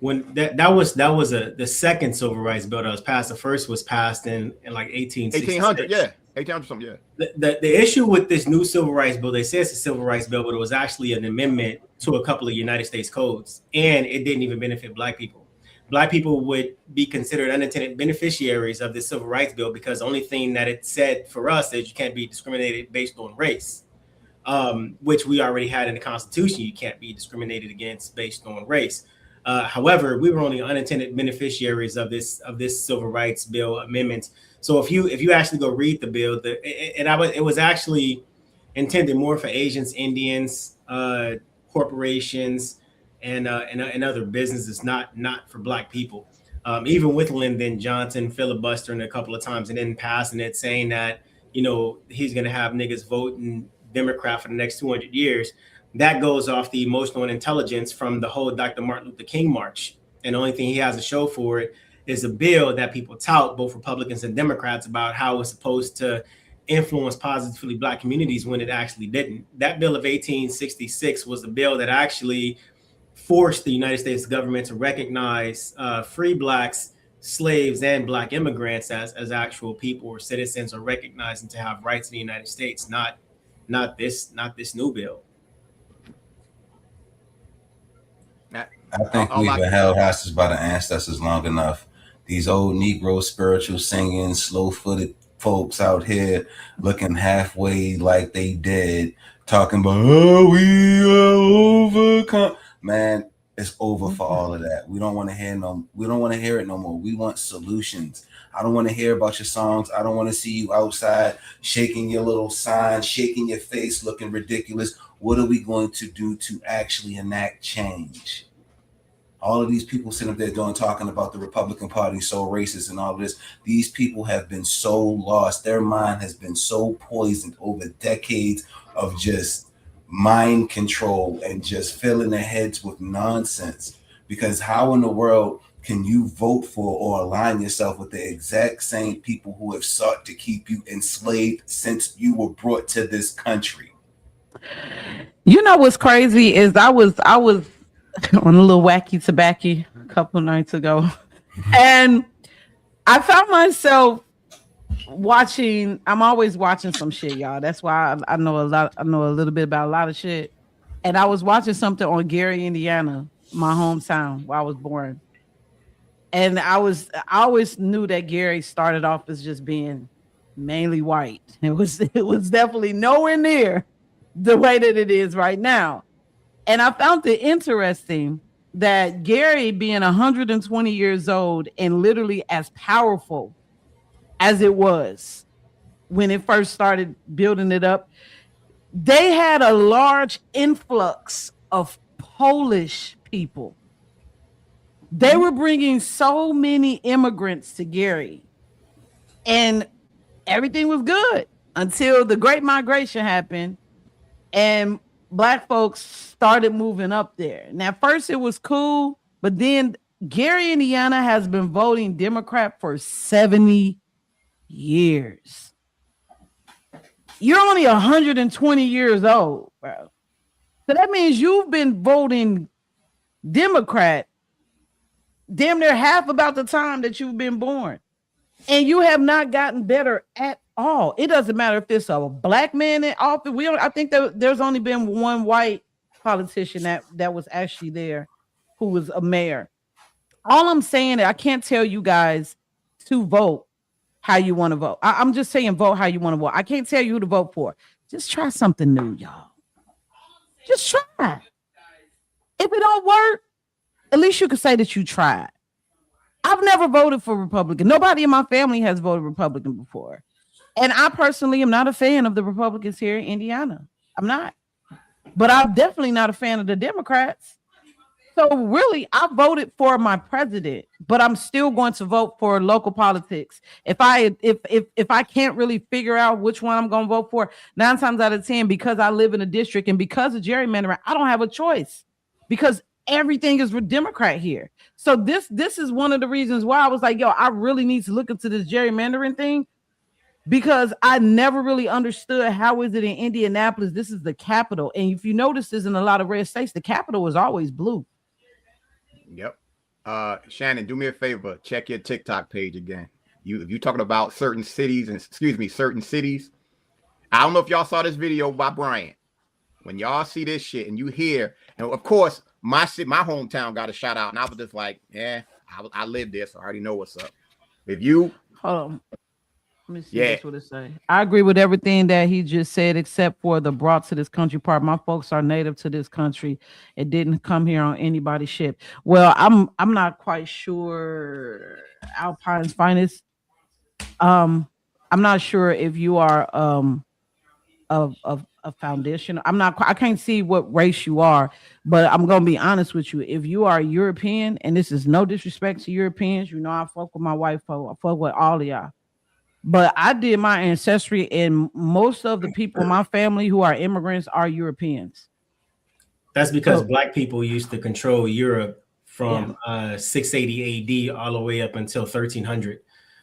When that was the second civil rights bill that was passed. The first was passed in like 1800, yeah, 1800 something, yeah. The issue with this new civil rights bill, they say it's a civil rights bill, but it was actually an amendment to a couple of United States codes, and it didn't even benefit Black people. Black people would be considered unintended beneficiaries of this civil rights bill, because the only thing that it said for us is you can't be discriminated based on race, which we already had in the Constitution. You can't be discriminated against based on race. However, we were only unintended beneficiaries of this civil rights bill amendment. So if you actually go read the bill, it was actually intended more for Asians, Indians, corporations, and other businesses, not for Black people. Even with Lyndon Johnson filibustering a couple of times and then passing it, saying that he's going to have niggas voting Democrat for the next 200 years. That goes off the emotional intelligence from the whole Dr. Martin Luther King march. And the only thing he has to show for it is a bill that people tout, both Republicans and Democrats, about how it's supposed to influence positively Black communities when it actually didn't. That bill of 1866 was the bill that actually forced the United States government to recognize free Blacks, slaves, and Black immigrants as actual people or citizens, or recognizing to have rights in the United States, not this new bill. I think we've been held hostage by the ancestors long enough. These old Negro spiritual singing, slow-footed folks out here looking halfway like they dead, talking about, oh, we are overcome. Man, it's over for all of that. We don't want to hear it no more. We want solutions. I don't want to hear about your songs. I don't want to see you outside shaking your little sign, shaking your face, looking ridiculous. What are we going to do to actually enact change? All of these people sitting up there talking about the Republican Party so racist and all of this. These people have been so lost. Their mind has been so poisoned over decades of just mind control and just filling their heads with nonsense. Because how in the world can you vote for or align yourself with the exact same people who have sought to keep you enslaved since you were brought to this country? You know what's crazy is I was on a little wacky tobacco a couple nights ago, and I found myself watching. I'm always watching some shit, y'all. That's why I know a lot. I know a little bit about a lot of shit. And I was watching something on Gary, Indiana, my hometown, where I was born. And I always knew that Gary started off as just being mainly white. It was definitely nowhere near the way that it is right now. And I found it interesting that Gary, being 120 years old and literally as powerful as it was when it first started building it up, they had a large influx of Polish people. They were bringing so many immigrants to Gary, and everything was good until the Great Migration happened and Black folks started moving up there. And at first it was cool, but then Gary, Indiana has been voting Democrat for 70 years. You're only 120 years old, bro. So that means you've been voting Democrat damn near half about the time that you've been born. And you have not gotten better at all. It doesn't matter if it's a Black man in office. I think that there's only been one white politician that was actually there who was a mayor. All I'm saying is I can't tell you guys to vote how you want to vote. I'm just saying vote how you want to vote. I can't tell you who to vote for. Just try something new, y'all. Just try. If it don't work, at least you can say that you tried. I've never voted for Republican. Nobody in my family has voted Republican before. And I personally am not a fan of the Republicans here in Indiana. I'm not. But I'm definitely not a fan of the Democrats. So really, I voted for my president, but I'm still going to vote for local politics. If I can't really figure out which one I'm going to vote for, 9 times out of 10, because I live in a district and because of gerrymandering, I don't have a choice because everything is Democrat here. So this is one of the reasons why I was like, yo, I really need to look into this gerrymandering thing, because I never really understood how is it in Indianapolis. This is the capital. And if you notice this in a lot of red states, the capital is always blue. Yep. Shannon, do me a favor. Check your TikTok page again. If you're talking about certain cities, I don't know if y'all saw this video by Bryant. When y'all see this shit and you hear, and of course, my hometown got a shout out, and I was just like, yeah, I live there, so I already know what's up. If you, hold on. Let me see this what it say. I agree with everything that he just said, except for the brought to this country part. My folks are native to this country. It didn't come here on anybody's ship. Well, I'm not quite sure. Alpine's finest. I'm not sure if you are of a foundation. I can't see what race you are, but I'm gonna be honest with you. If you are European, and this is no disrespect to Europeans, you know I fuck with my white folk, I fuck with all of y'all. But I did my ancestry, and most of the people in my family who are immigrants are Europeans. That's because Black people used to control Europe from 680 AD all the way up until 1300.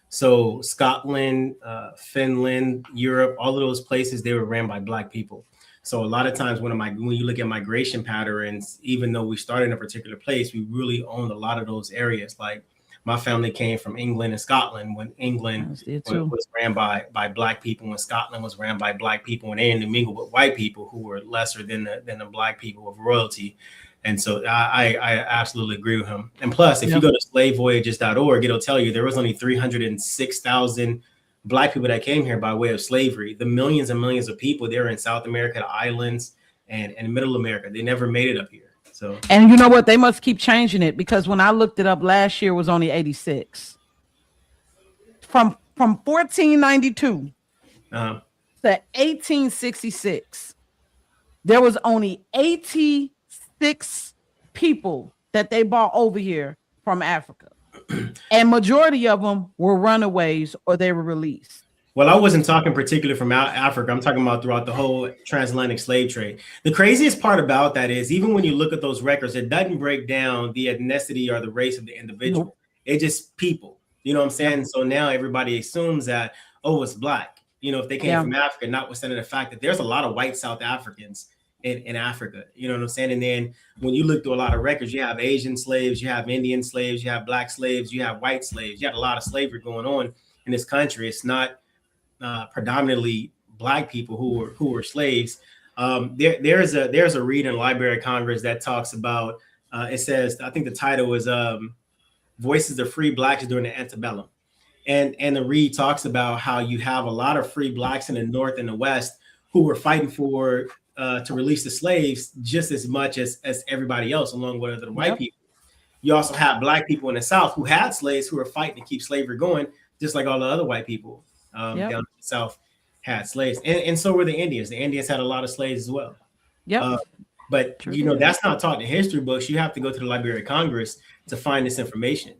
So Scotland, Finland, Europe, all of those places, they were ran by Black people. So a lot of times when you look at migration patterns, even though we started in a particular place, we really owned a lot of those areas. Like my family came from England and Scotland when England was ran by Black people, when Scotland was ran by Black people, and they intermingled with white people who were lesser than the Black people of royalty. And so I absolutely agree with him. And plus, if you go to slavevoyages.org, it'll tell you there was only 306,000 Black people that came here by way of slavery. The millions and millions of people there in South America, the islands, and Middle America, they never made it up here. So, and you know what? They must keep changing it, because when I looked it up last year, it was only 86. From 1492 to 1866, there was only 86 people that they brought over here from Africa, and majority of them were runaways or they were released. Well, I wasn't talking particularly from Africa. I'm talking about throughout the whole transatlantic slave trade. The craziest part about that is even when you look at those records, it doesn't break down the ethnicity or the race of the individual. Nope. It's just people. You know what I'm saying? Yep. So now everybody assumes that, oh, it's Black. You know, if they came from Africa, notwithstanding the fact that there's a lot of white South Africans in Africa. You know what I'm saying? And then when you look through a lot of records, you have Asian slaves, you have Indian slaves, you have Black slaves, you have white slaves. You have a lot of slavery going on in this country. It's not predominantly Black people who were slaves. There's a read in the Library of Congress that talks about, it says, I think the title is Voices of Free Blacks During the Antebellum. And the read talks about how you have a lot of free Blacks in the North and the West who were fighting for to release the slaves just as much as everybody else, along with other white people. You also have Black people in the South who had slaves who were fighting to keep slavery going, just like all the other white people down in the South had slaves. And so were the Indians. The Indians had a lot of slaves as well. But you know, that's not taught in history books. You have to go to the Library of Congress to find this information.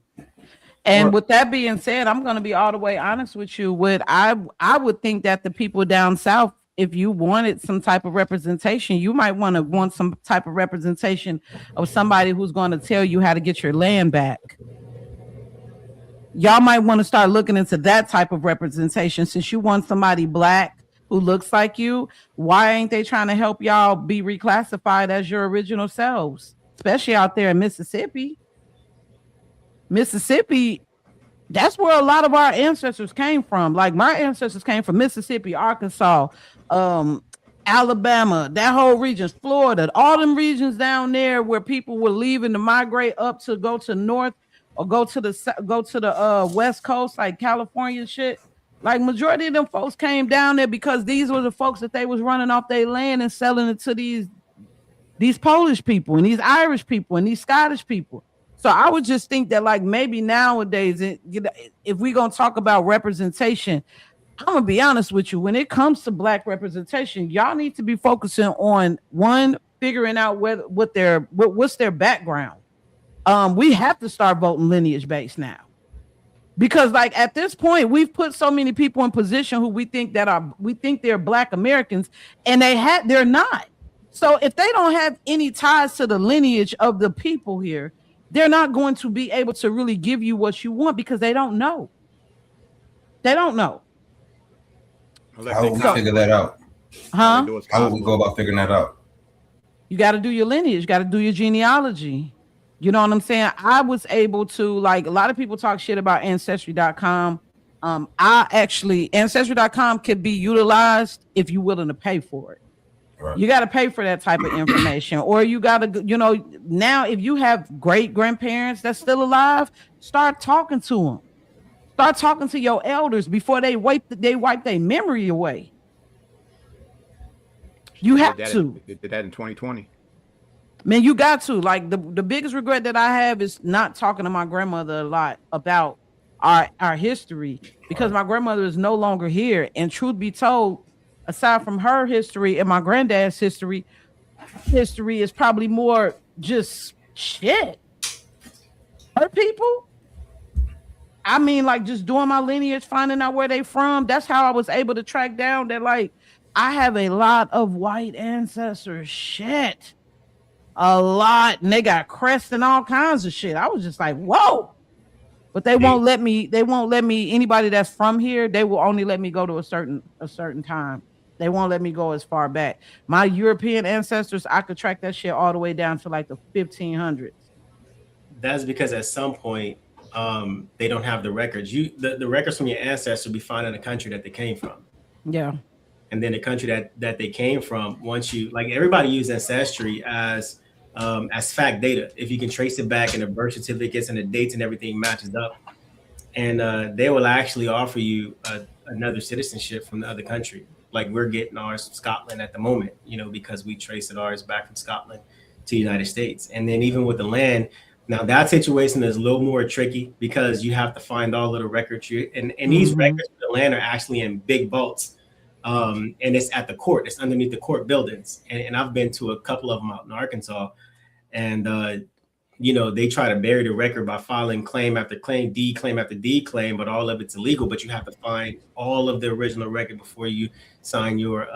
And with that being said, I'm going to be all the way honest with you. I would think that the people down South, if you wanted some type of representation, you might want some type of representation of somebody who's going to tell you how to get your land back. Y'all might want to start looking into that type of representation. Since you want somebody Black who looks like you, why ain't they trying to help y'all be reclassified as your original selves, especially out there in Mississippi? Mississippi, that's where a lot of our ancestors came from. Like my ancestors came from Mississippi, Arkansas, Alabama, that whole region, Florida, all them regions down there where people were leaving to migrate up to go to North or go to the West Coast, like California and shit. Like majority of them folks came down there because these were the folks that they was running off their land and selling it to these Polish people and these Irish people and these Scottish people. So I would just think that like maybe nowadays, if we're going to talk about representation, I'm going to be honest with you. When it comes to Black representation, y'all need to be focusing on one, figuring out what's their background. We have to start voting lineage based now, because like at this point we've put so many people in position who we think they're Black Americans, and they're not. So if they don't have any ties to the lineage of the people here, they're not going to be able to really give you what you want because they don't know. They don't know. How would we figure that out? Huh? How would we go about figuring that out? You got to do your lineage. You got to do your genealogy. You know what I'm saying? I was able to, like, a lot of people talk shit about Ancestry.com. Ancestry.com could be utilized if you're willing to pay for it. Right. You got to pay for that type of information, or you got to, you know, now if you have great grandparents that's still alive, start talking to them. Start talking to your elders before they wipe their memory away. You have to. Did that in 2020. Man, you got to. Like the biggest regret that I have is not talking to my grandmother a lot about our history, because my grandmother is no longer here. And truth be told, aside from her history and my granddad's history is probably more just shit. Her people. I mean, like just doing my lineage, finding out where they from. That's how I was able to track down that, like, I have a lot of white ancestors. Shit. A lot. And they got crests and all kinds of shit. I was just like, whoa. But they won't let me, anybody that's from here, they will only let me go to a certain time. They won't let me go as far back. My European ancestors, I could track that shit all the way down to like the 1500s. That's because at some point, they don't have the records. The records from your ancestors will be found in the country that they came from. Yeah. And then the country that they came from, once you, like, everybody uses ancestry as fact data. If you can trace it back and the birth certificates and the dates and everything matches up, and they will actually offer you another citizenship from the other country. Like we're getting ours from Scotland at the moment, because we traced ours back from Scotland to the United States. And then even with the land, now that situation is a little more tricky because you have to find all of the records. And these records for the land are actually in big vaults. And it's at the court. It's underneath the court buildings. And I've been to a couple of them out in Arkansas. And, they try to bury the record by filing claim after claim, D claim after D claim, but all of it's illegal. But you have to find all of the original record before you sign your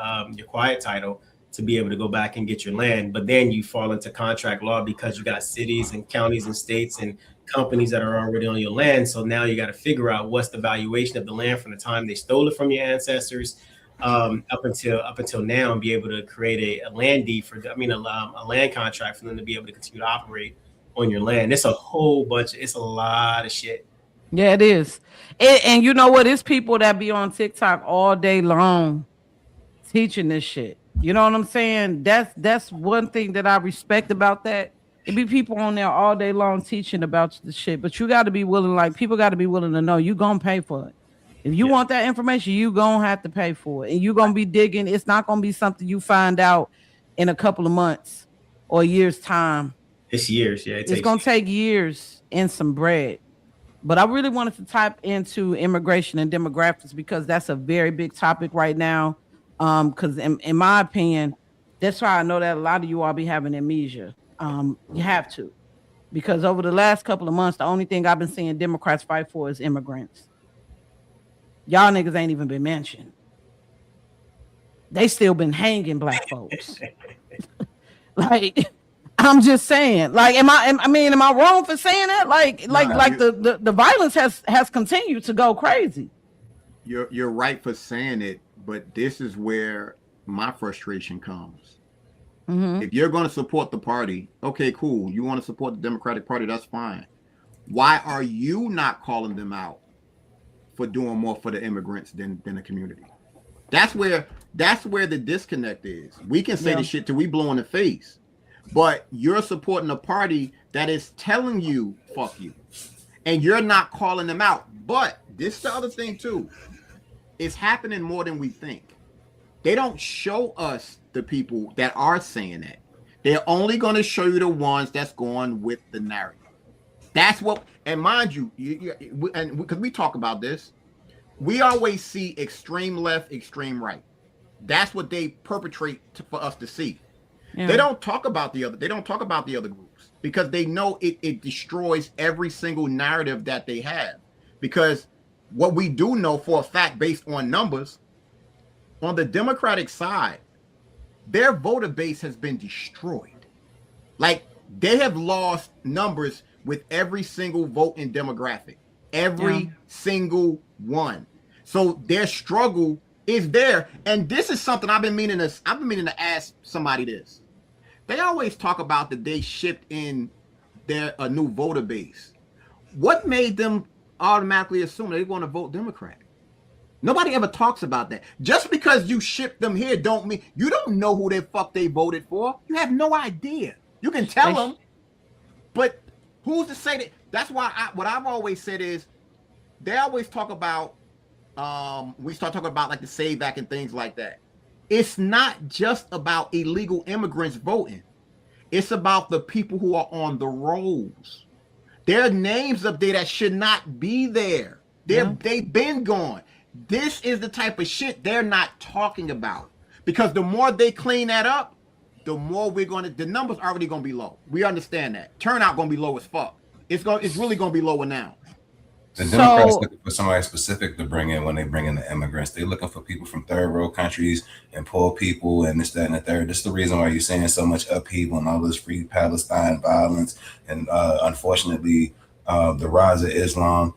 quiet title to be able to go back and get your land. But then you fall into contract law because you got cities and counties and states and companies that are already on your land. So now you got to figure out what's the valuation of the land from the time they stole it from your ancestors up until now, and be able to create a land deed a land contract for them to be able to continue to operate on your land. It's a lot of shit. Yeah, it is. And you know what? It's people that be on TikTok all day long teaching this shit. You know what I'm saying? That's one thing that I respect about that. It be people on there all day long teaching about the shit, but you got to be willing, like people got to be willing to know you gonna pay for it. If you want that information, you gonna have to pay for it, and you gonna be digging. It's not gonna be something you find out in a couple of months or a year's time. It's years, yeah. It's gonna take years and some bread. But I really wanted to type into immigration and demographics because that's a very big topic right now. Because in my opinion, that's why I know that a lot of you all be having amnesia. You have to, because over the last couple of months, the only thing I've been seeing Democrats fight for is immigrants. Y'all niggas ain't even been mentioned. They still been hanging black folks. Like, I'm just saying. Like, am I wrong for saying that? Like the violence has continued to go crazy. You're right for saying it, but this is where my frustration comes. If you're going to support the party, okay, cool. You want to support the Democratic Party, that's fine. Why are you not calling them out for doing more for the immigrants than the community? That's where the disconnect is. We can say the shit till we blow in the face, but you're supporting a party that is telling you fuck you, and you're not calling them out. But this is the other thing too. It's happening more than we think. They don't show us the people that are saying that. They're only going to show you the ones that's going with the narrative. That's what, and mind you, and because we talk about this, we always see extreme left, extreme right. That's what they perpetrate for us to see. Yeah. They don't talk about the other groups because they know it destroys every single narrative that they have. Because what we do know for a fact, based on numbers, on the Democratic side, their voter base has been destroyed. Like, they have lost numbers with every single vote in demographic, every single one. So their struggle is there. And this is something I've been meaning to ask somebody this. They always talk about that they shipped in a new voter base. What made them automatically assume they want to vote Democrat? Nobody ever talks about that. Just because you ship them here don't mean you don't know who the fuck they voted for. You have no idea. You can tell them, but who's to say that? That's why what I've always said is they always talk about we start talking about like the SAVE Act and things like that. It's not just about illegal immigrants voting. It's about the people who are on the rolls. There are names up there that should not be there. They've been gone. This is the type of shit they're not talking about. Because the more they clean that up, the more the numbers already gonna be low. We understand that. Turnout gonna be low as fuck. It's really gonna be lower now. The Democrats looking for somebody specific to bring in when they bring in the immigrants. They're looking for people from third world countries and poor people and this, that, and the third. This is the reason why you're seeing so much upheaval and all this free Palestine violence and unfortunately the rise of Islam.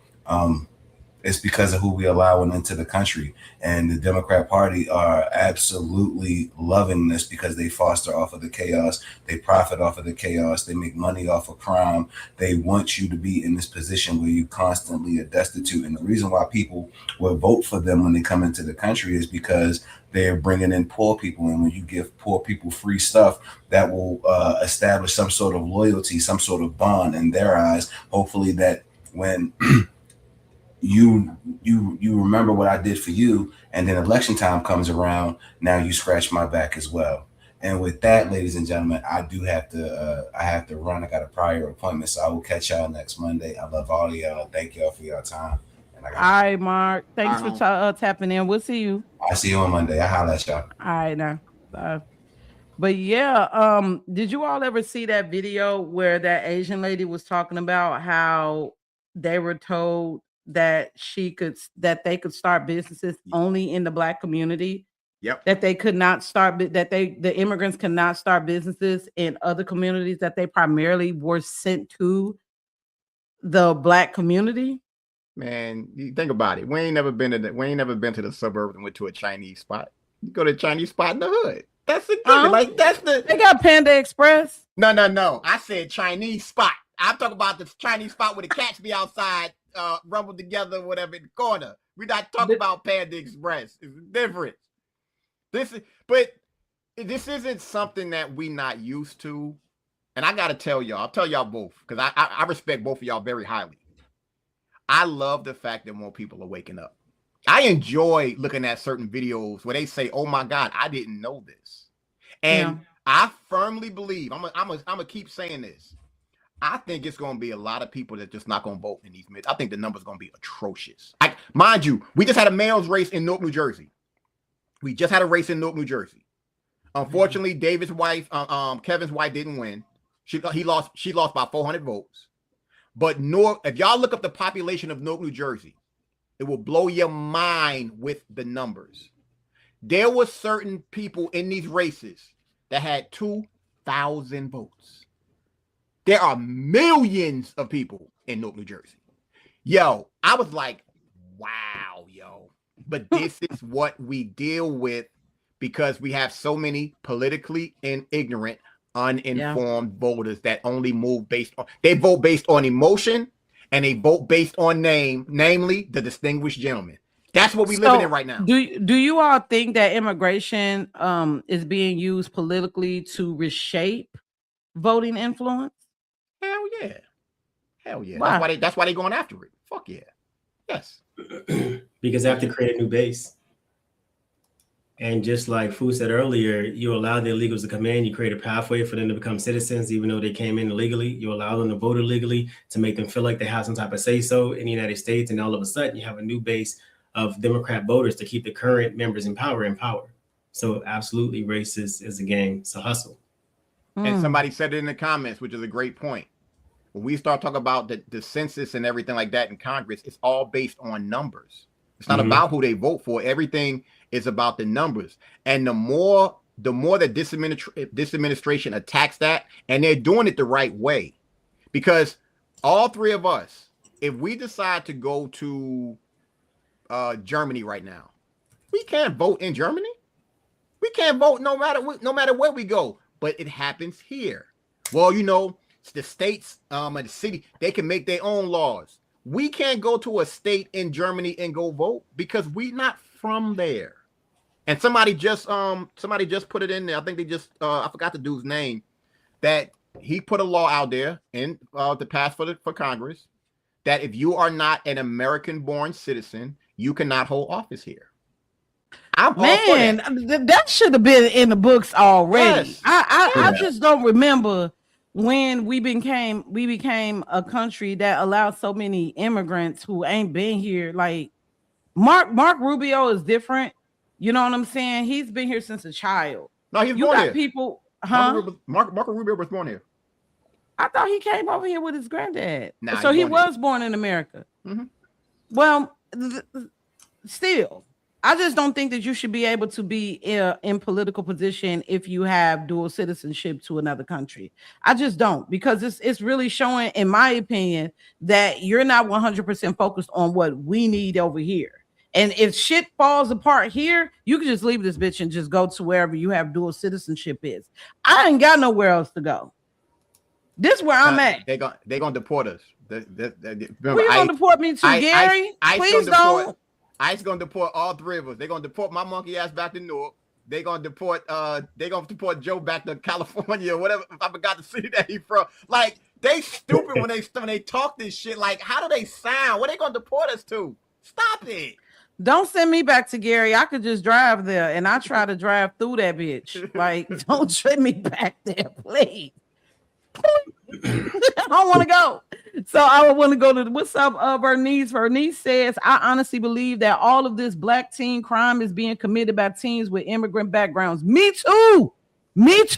It's because of who we allowing into the country. And the Democrat Party are absolutely loving this because they foster off of the chaos. They profit off of the chaos. They make money off of crime. They want you to be in this position where you constantly are destitute. And the reason why people will vote for them when they come into the country is because they're bringing in poor people. And when you give poor people free stuff, that will establish some sort of loyalty, some sort of bond in their eyes. Hopefully that when you remember what I did for you, and then election time comes around, now you scratch my back as well. And with that, ladies and gentlemen, I have to run. I got a prior appointment, so I will catch y'all next Monday. I love all of y'all. Thank y'all for your time. All right, Mark. Thanks for tapping in. We'll see you. I'll see you on Monday. I'll holler at y'all. All right, now. But yeah, did you all ever see that video where that Asian lady was talking about how they were told that they could start businesses only in the Black community? Yep. That they could not start, the immigrants could not start businesses in other communities, that they primarily were sent to the Black community. Man, you think about it. We ain't never been to the suburbs and went to a Chinese spot. You go to a Chinese spot in the hood. That's it. They got Panda Express. No. I said Chinese spot. I'm talking about the Chinese spot where the cats be outside, rumble together, whatever, in the corner. We're not talking about Panda Express. It's different. This isn't something that we not used to. And I gotta tell y'all, I'll tell y'all both, because I respect both of y'all very highly. I love the fact that more people are waking up. I enjoy looking at certain videos where they say, "Oh my God, I didn't know this," and I firmly believe I'm gonna keep saying this. I think it's going to be a lot of people that just not going to vote in these midterms. I think the number's going to be atrocious. Mind you, we just had a males race in Newark, New Jersey. Unfortunately, David's wife, Kevin's wife, didn't win. She lost by 400 votes. But if y'all look up the population of Newark, New Jersey, it will blow your mind with the numbers. There were certain people in these races that had 2,000 votes. There are millions of people in Newark, New Jersey. Yo, I was like, wow, yo. But this is what we deal with because we have so many politically ignorant, uninformed voters that only vote based on emotion, and they vote based on name, namely the distinguished gentleman. That's what we're living in right now. Do you all think that immigration is being used politically to reshape voting influence? Hell yeah. Why? That's why they're going after it. Fuck yeah. Yes. Because they have to create a new base. And just like Fu said earlier, you allow the illegals to come in, you create a pathway for them to become citizens, even though they came in illegally. You allow them to vote illegally to make them feel like they have some type of say-so in the United States. And all of a sudden, you have a new base of Democrat voters to keep the current members in power. So absolutely, race is a game. It's a hustle. And somebody said it in the comments, which is a great point. When we start talking about the census and everything like that in Congress, it's all based on numbers. It's not about who they vote for. Everything is about the numbers. And the more that this administration attacks that, and they're doing it the right way, because all three of us, if we decide to go to Germany right now, we can't vote in Germany. We can't vote no matter where we go. But it happens here. Well, the states and the city, they can make their own laws. We can't go to a state in Germany and go vote because we're not from there. And somebody just put it in there. I think they just I forgot the dude's name, that he put a law out there in to pass for Congress that if you are not an American-born citizen, you cannot hold office here. I'm all for that. That should have been in the books already. Yes. I just don't remember when we became a country that allowed so many immigrants who ain't been here. Like Mark Rubio is different. You know what I'm saying? He's been here since a child. No, he's born here. People, Marco Rubio was born here. I thought he came over here with his granddad. Nah, so he was born in America. Mm-hmm. Well, still, I just don't think that you should be able to be in political position if you have dual citizenship to another country. I just don't, because it's really showing, in my opinion, that you're not 100% focused on what we need over here. And if shit falls apart here, you can just leave this bitch and just go to wherever you have dual citizenship is. I ain't got nowhere else to go. This is where I'm at. They gonna deport us. Where you gonna deport me to, Gary? Please don't. ICE gonna deport all three of us. They're gonna deport my monkey ass back to Newark. They're gonna deport Joe back to California or whatever. I forgot the city that he from. Like, they stupid when they talk this shit. Like, how do they sound? What they gonna deport us to? Stop it. Don't send me back to Gary. I could just drive there, and I try to drive through that bitch. Like, don't send me back there, please. I don't want to go. So I want to go to what's up, Bernice. Bernice says, I honestly believe that all of this black teen crime is being committed by teens with immigrant backgrounds. Me too. Bernice.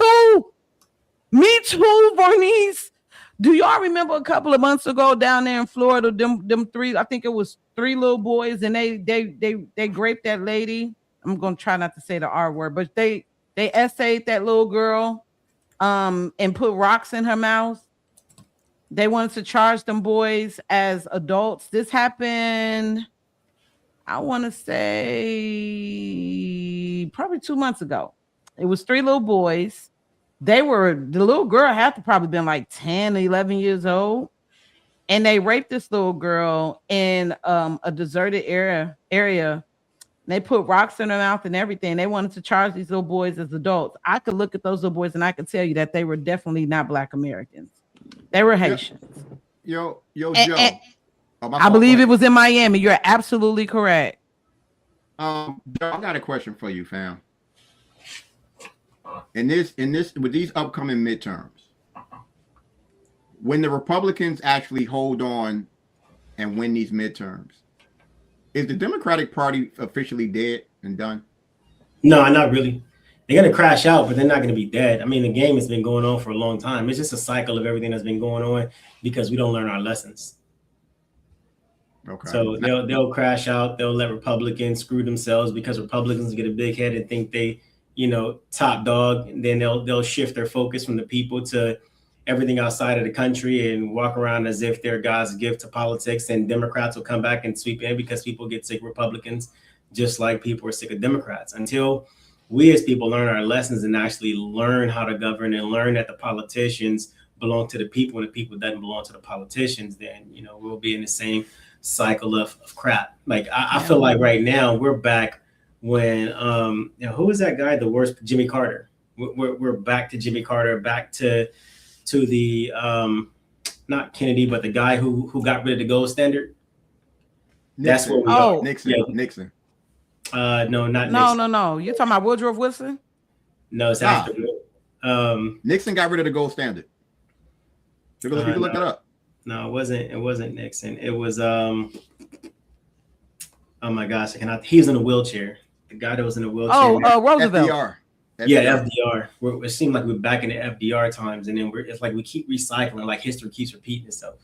Do y'all remember a couple of months ago down there in Florida, them three, I think it was 3 little boys, and they raped that lady. I'm gonna try not to say the R word, but they essayed that little girl and put rocks in her mouth. They wanted to charge them boys as adults. This happened, I want to say, probably 2 months ago. It was 3 little boys. The little girl had to probably been like 10, 11 years old. And they raped this little girl in a deserted area. They put rocks in her mouth and everything. They wanted to charge these little boys as adults. I could look at those little boys and I could tell you that they were definitely not Black Americans. They were Haitians. Joe. I believe it was in Miami. You're absolutely correct. Joe, I got a question for you, fam. In this, with these upcoming midterms, when the Republicans actually hold on and win these midterms, is the Democratic Party officially dead and done? No, not really. They're going to crash out, but they're not going to be dead. I mean, the game has been going on for a long time. It's just a cycle of everything that's been going on because we don't learn our lessons. Okay. So they'll crash out. They'll let Republicans screw themselves because Republicans get a big head and think they, top dog. And then they'll shift their focus from the people to everything outside of the country and walk around as if they're God's gift to politics. And Democrats will come back and sweep in because people get sick of Republicans, just like people are sick of Democrats. Until we as people learn our lessons and actually learn how to govern and learn that the politicians belong to the people and the people doesn't belong to the politicians, then, we'll be in the same cycle of crap. Like, I feel like right now we're back when, who was that guy? The worst, Jimmy Carter. We're back to Jimmy Carter, back to the, not Kennedy, but the guy who got rid of the gold standard. That's what we are. Nixon. Yeah. Nixon. No, not Nixon. No. You're talking about Woodrow Wilson? No, it's after. Nixon got rid of the gold standard. You can look that up. No, it wasn't Nixon. It was oh my gosh, he was in a wheelchair. The guy that was in a wheelchair. Oh, Roosevelt. FDR. Yeah, FDR. It seemed like we're back in the FDR times, and then it's like we keep recycling, like history keeps repeating itself.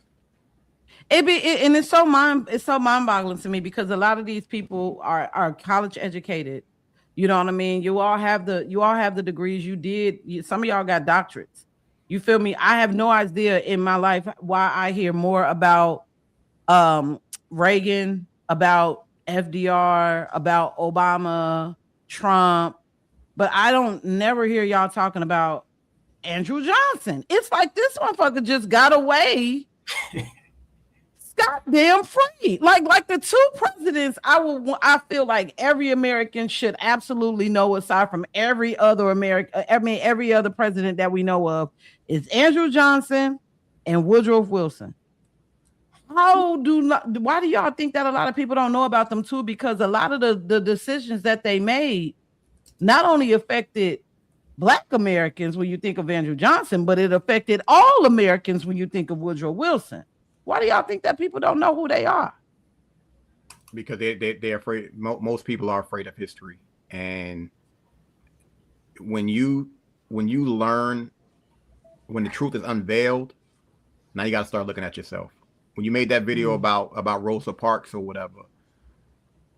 It's so mind-boggling to me because a lot of these people are college educated. You know what I mean? You all have the degrees. Some of y'all got doctorates. You feel me? I have no idea in my life why I hear more about Reagan, about FDR, about Obama, Trump, but I don't never hear y'all talking about Andrew Johnson. It's like this motherfucker just got away. Goddamn free. Like the 2 presidents, I feel like every American should absolutely know, aside from every other every other president that we know of, is Andrew Johnson and Woodrow Wilson. why do y'all think that a lot of people don't know about them too? Because a lot of the decisions that they made not only affected Black Americans when you think of Andrew Johnson, but it affected all Americans when you think of Woodrow Wilson. Why do y'all think that people don't know who they are? Because they're afraid. Most people are afraid of history, and when you learn, when the truth is unveiled, now you got to start looking at yourself. When you made that video about Rosa Parks or whatever,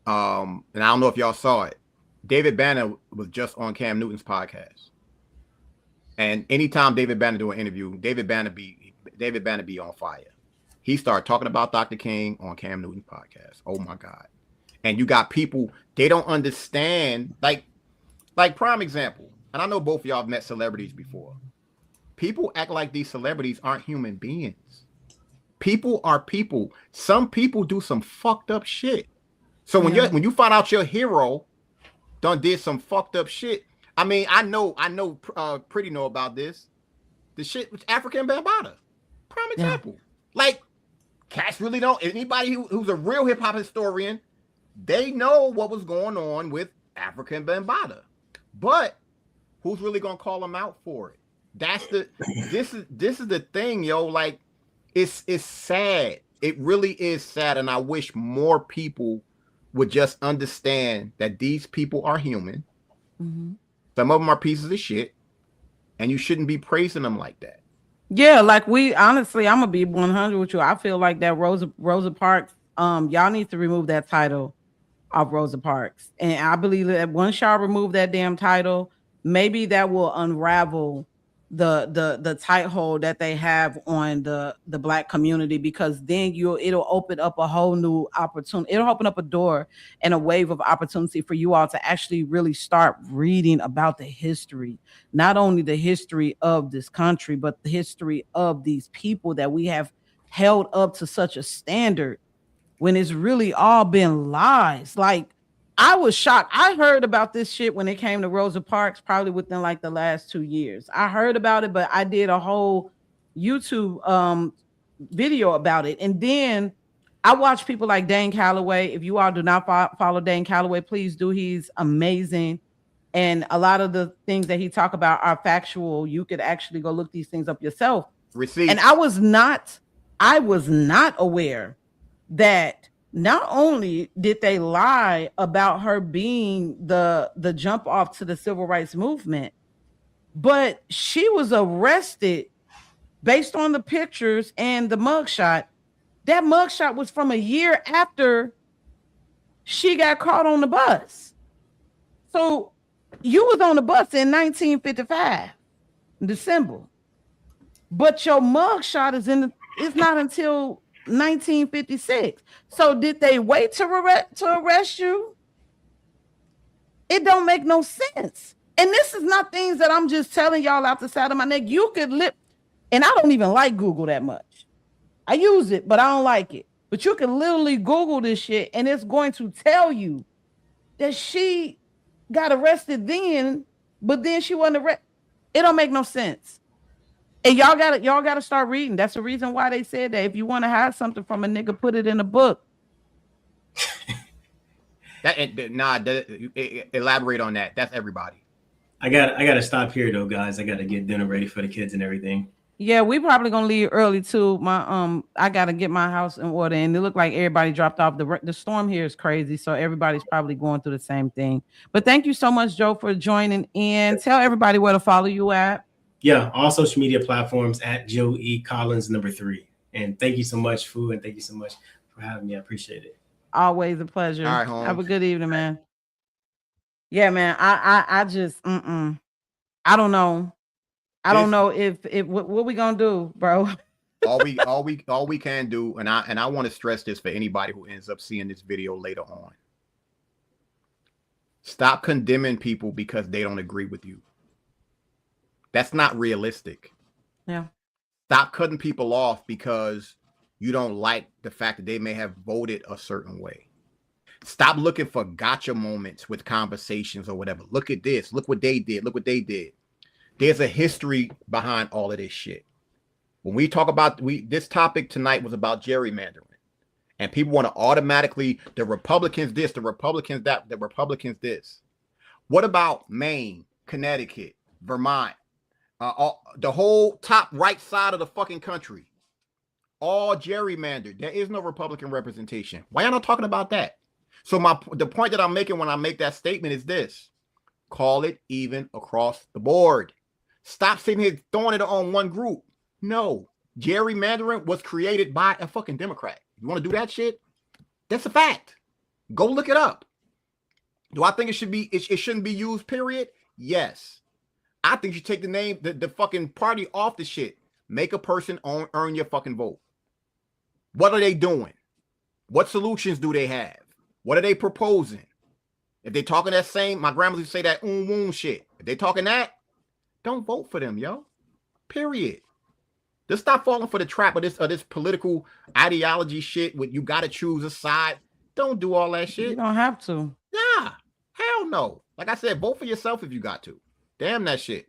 and I don't know if y'all saw it, David Banner was just on Cam Newton's podcast, and anytime David Banner do an interview, David Banner be on fire. He started talking about Dr. King on Cam Newton's podcast. Oh my God. And you got people, they don't understand, like prime example, and I know both of y'all have met celebrities before. People act like these celebrities aren't human beings. People are people. Some people do some fucked up shit. So when you find out your hero done did some fucked up shit, I mean, I know Pretty know about this. The shit with African Bambaataa. Prime example. Like, cats really don't. Anybody who's a real hip hop historian, they know what was going on with African Bambaataa. But who's really gonna call them out for it? This is the thing, yo. Like, it's sad. It really is sad, and I wish more people would just understand that these people are human. Mm-hmm. Some of them are pieces of shit, and you shouldn't be praising them like that. Yeah, like honestly, I'm gonna be 100 with you. I feel like that Rosa Parks, y'all need to remove that title of Rosa Parks. And I believe that once y'all remove that damn title, maybe that will unravel the tight hold that they have on the Black community, because then it'll open up a whole new opportunity. It'll open up a door and a wave of opportunity for you all to actually really start reading about the history, not only the history of this country, but the history of these people that we have held up to such a standard when it's really all been lies. Like, I was shocked. I heard about this shit when it came to Rosa Parks, probably within like the last 2 years. I heard about it, but I did a whole YouTube video about it. And then I watched people like Dane Calloway. If you all do not follow Dane Calloway, please do. He's amazing. And a lot of the things that he talk about are factual. You could actually go look these things up yourself. Receipt. And I was not aware that not only did they lie about her being the jump off to the civil rights movement, but she was arrested based on the pictures and the mugshot. That mugshot was from a year after she got caught on the bus. So you was on the bus in 1955, December, but your mugshot is not until 1956. So did they wait to arrest you? It don't make no sense. And this is not things that I'm just telling y'all out the side of my neck. You could and I don't even like Google that much. I use it, but I don't like it. But you can literally Google this shit, and it's going to tell you that she got arrested then, but then she wasn't arrested. It don't make no sense. And y'all gotta start reading. That's the reason why they said that if you want to hide something from a nigga, put it in a book. Elaborate on that. That's everybody. I gotta stop here though, guys. I gotta get dinner ready for the kids and everything. Yeah, we probably gonna leave early too. I gotta get my house in order, and it looked like everybody dropped off. The storm here is crazy, so everybody's probably going through the same thing. But thank you so much, Joe, for joining in. Tell everybody where to follow you at. Yeah, all social media platforms at Joe E. Collins 3. And thank you so much, Fu, and thank you so much for having me. I appreciate it. Always a pleasure. All right, Holmes. Have a good evening, man. Yeah, man. I just I don't know. I don't know if what we gonna do, bro. all we can do, and I want to stress this for anybody who ends up seeing this video later on. Stop condemning people because they don't agree with you. That's not realistic. Yeah. Stop cutting people off because you don't like the fact that they may have voted a certain way. Stop looking for gotcha moments with conversations or whatever. Look at this. Look what they did. Look what they did. There's a history behind all of this shit. When we talk about this topic tonight was about gerrymandering. And people want to automatically, the Republicans this, the Republicans that, the Republicans this. What about Maine, Connecticut, Vermont, the whole top right side of the fucking country? All gerrymandered. There is no Republican representation. Why am I not talking about that? So the point that I'm making when I make that statement is this. Call it even across the board. Stop sitting here throwing it on one group. No. Gerrymandering was created by a fucking Democrat. You want to do that shit? That's a fact. Go look it up. Do I think it shouldn't be used, period? Yes. I think you take the name, the fucking party off the shit. Make a person earn your fucking vote. What are they doing? What solutions do they have? What are they proposing? If they talking that same, my grandma used to say that woon shit. If they talking that, don't vote for them, yo. Period. Just stop falling for the trap of this political ideology shit with you got to choose a side. Don't do all that shit. You don't have to. Yeah. Hell no. Like I said, vote for yourself if you got to. Damn that shit.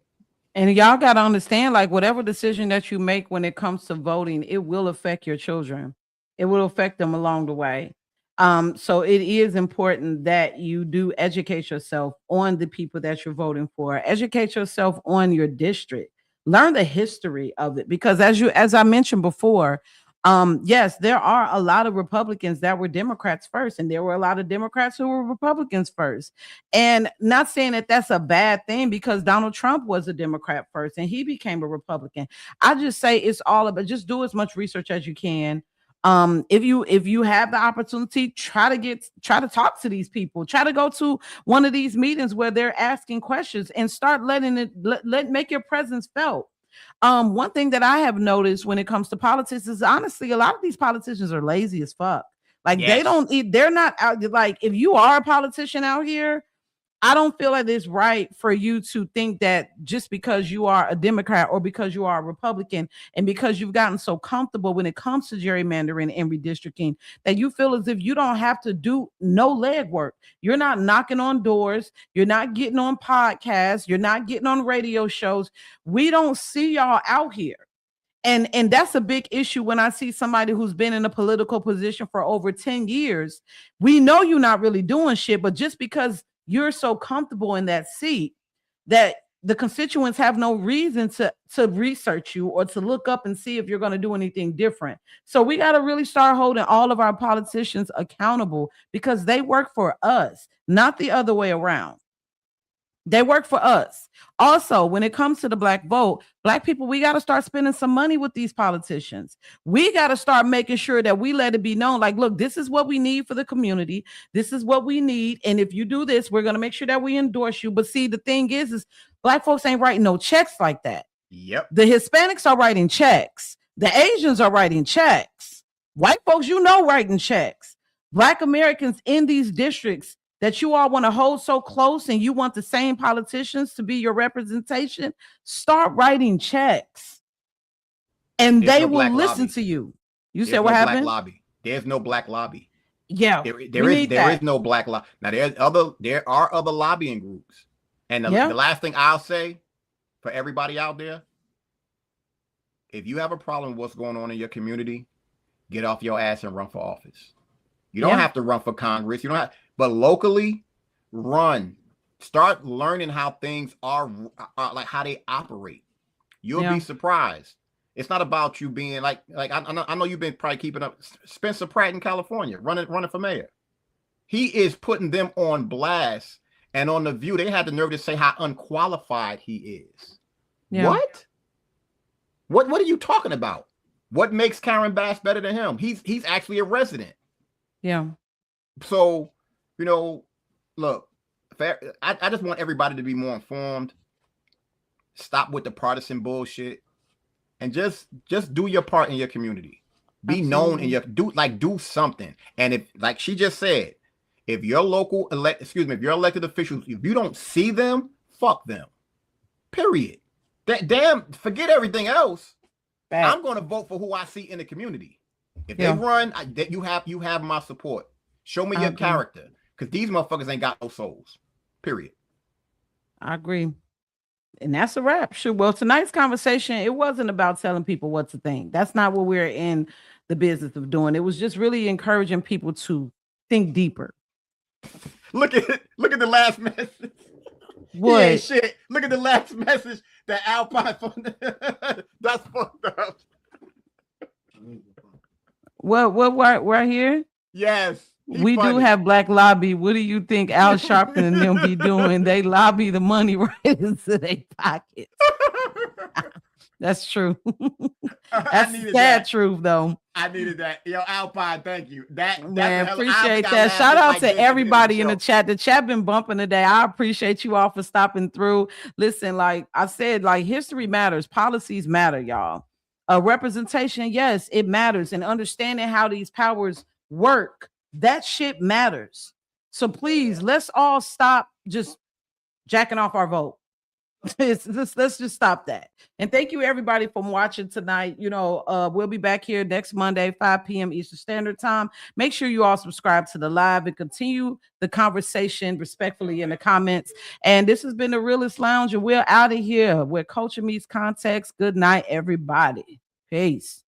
And y'all got to understand, like, whatever decision that you make when it comes to voting, it will affect your children. It will affect them along the way. So it is important that you do educate yourself on the people that you're voting for. Educate yourself on your district. Learn the history of it, because as I mentioned before, yes, there are a lot of Republicans that were Democrats first, and there were a lot of Democrats who were Republicans first. And not saying that that's a bad thing, because Donald Trump was a Democrat first and he became a Republican. I just say it's all about, just do as much research as you can. If you have the opportunity, try to talk to these people, try to go to one of these meetings where they're asking questions, and start make your presence felt. One thing that I have noticed when it comes to politics is, honestly, a lot of these politicians are lazy as fuck. Like, Yes. they're not out. Like, if you are a politician out here, I don't feel like it's right for you to think that just because you are a Democrat or because you are a Republican and because you've gotten so comfortable when it comes to gerrymandering and redistricting, that you feel as if you don't have to do no legwork. You're not knocking on doors. You're not getting on podcasts. You're not getting on radio shows. We don't see y'all out here. And that's a big issue when I see somebody who's been in a political position for over 10 years. We know you're not really doing shit, but just because you're so comfortable in that seat, that the constituents have no reason to research you or to look up and see if you're going to do anything different. So we got to really start holding all of our politicians accountable, because they work for us, not the other way around. They work for us. Also, when it comes to the Black vote, Black people, we got to start spending some money with these politicians. We got to start making sure that we let it be known, like, look, this is what we need for the community. This is what we need. And if you do this, we're going to make sure that we endorse you. But see, the thing is Black folks ain't writing no checks like that. Yep. The Hispanics are writing checks. The Asians are writing checks. White folks, writing checks. Black Americans in these districts that you all want to hold so close, and you want the same politicians to be your representation, start writing checks, and they will listen to you. You said what happened? Lobby. There's no Black lobby. Yeah, there is no Black lobby. Now there are other lobbying groups, and the last thing I'll say for everybody out there: if you have a problem with what's going on in your community, get off your ass and run for office. You don't have to run for Congress. You don't have. But locally, run. Start learning how things are like how they operate. You'll be surprised. It's not about you being like I know you've been probably keeping up. Spencer Pratt in California, running for mayor. He is putting them on blast, and on The View, they had the nerve to say how unqualified he is. Yeah. What are you talking about? What makes Karen Bass better than him? He's actually a resident. Yeah. So. Look, I just want everybody to be more informed. Stop with the partisan bullshit, and just do your part in your community. Be known in your do something. And if, like she just said, if your if your elected officials, if you don't see them, fuck them. Period. Forget everything else. I'm going to vote for who I see in the community. If they run, you have my support. Show me your character. Because these motherfuckers ain't got no souls. Period. I agree. And that's a wrap. Sure. Well, tonight's conversation, it wasn't about telling people what to think. That's not what we're in the business of doing. It was just really encouraging people to think deeper. Look at the last message. What? He ain't shit. Look at the last message that Alpine phone. That's fucked up. What right here? Yes. We do have Black Lobby. What do you think Al Sharpton and them be doing? They lobby the money right into their pockets. That's true. That's the sad truth, though. I needed that. Yo, Alpine, thank you. Man, appreciate that. Shout out to everybody in the chat. The chat been bumping today. I appreciate you all for stopping through. Listen, like I said, like history matters. Policies matter, y'all. Representation, yes, it matters. And understanding how these powers work, that shit matters. So please, let's all stop just jacking off our vote. Let's just stop that. And thank you everybody for watching tonight. You know, we'll be back here next Monday, 5 p.m. Eastern Standard Time. Make sure you all subscribe to the live and continue the conversation respectfully in the comments. And this has been the Realist Lounge, and we're out of here where culture meets context. Good night, everybody. Peace.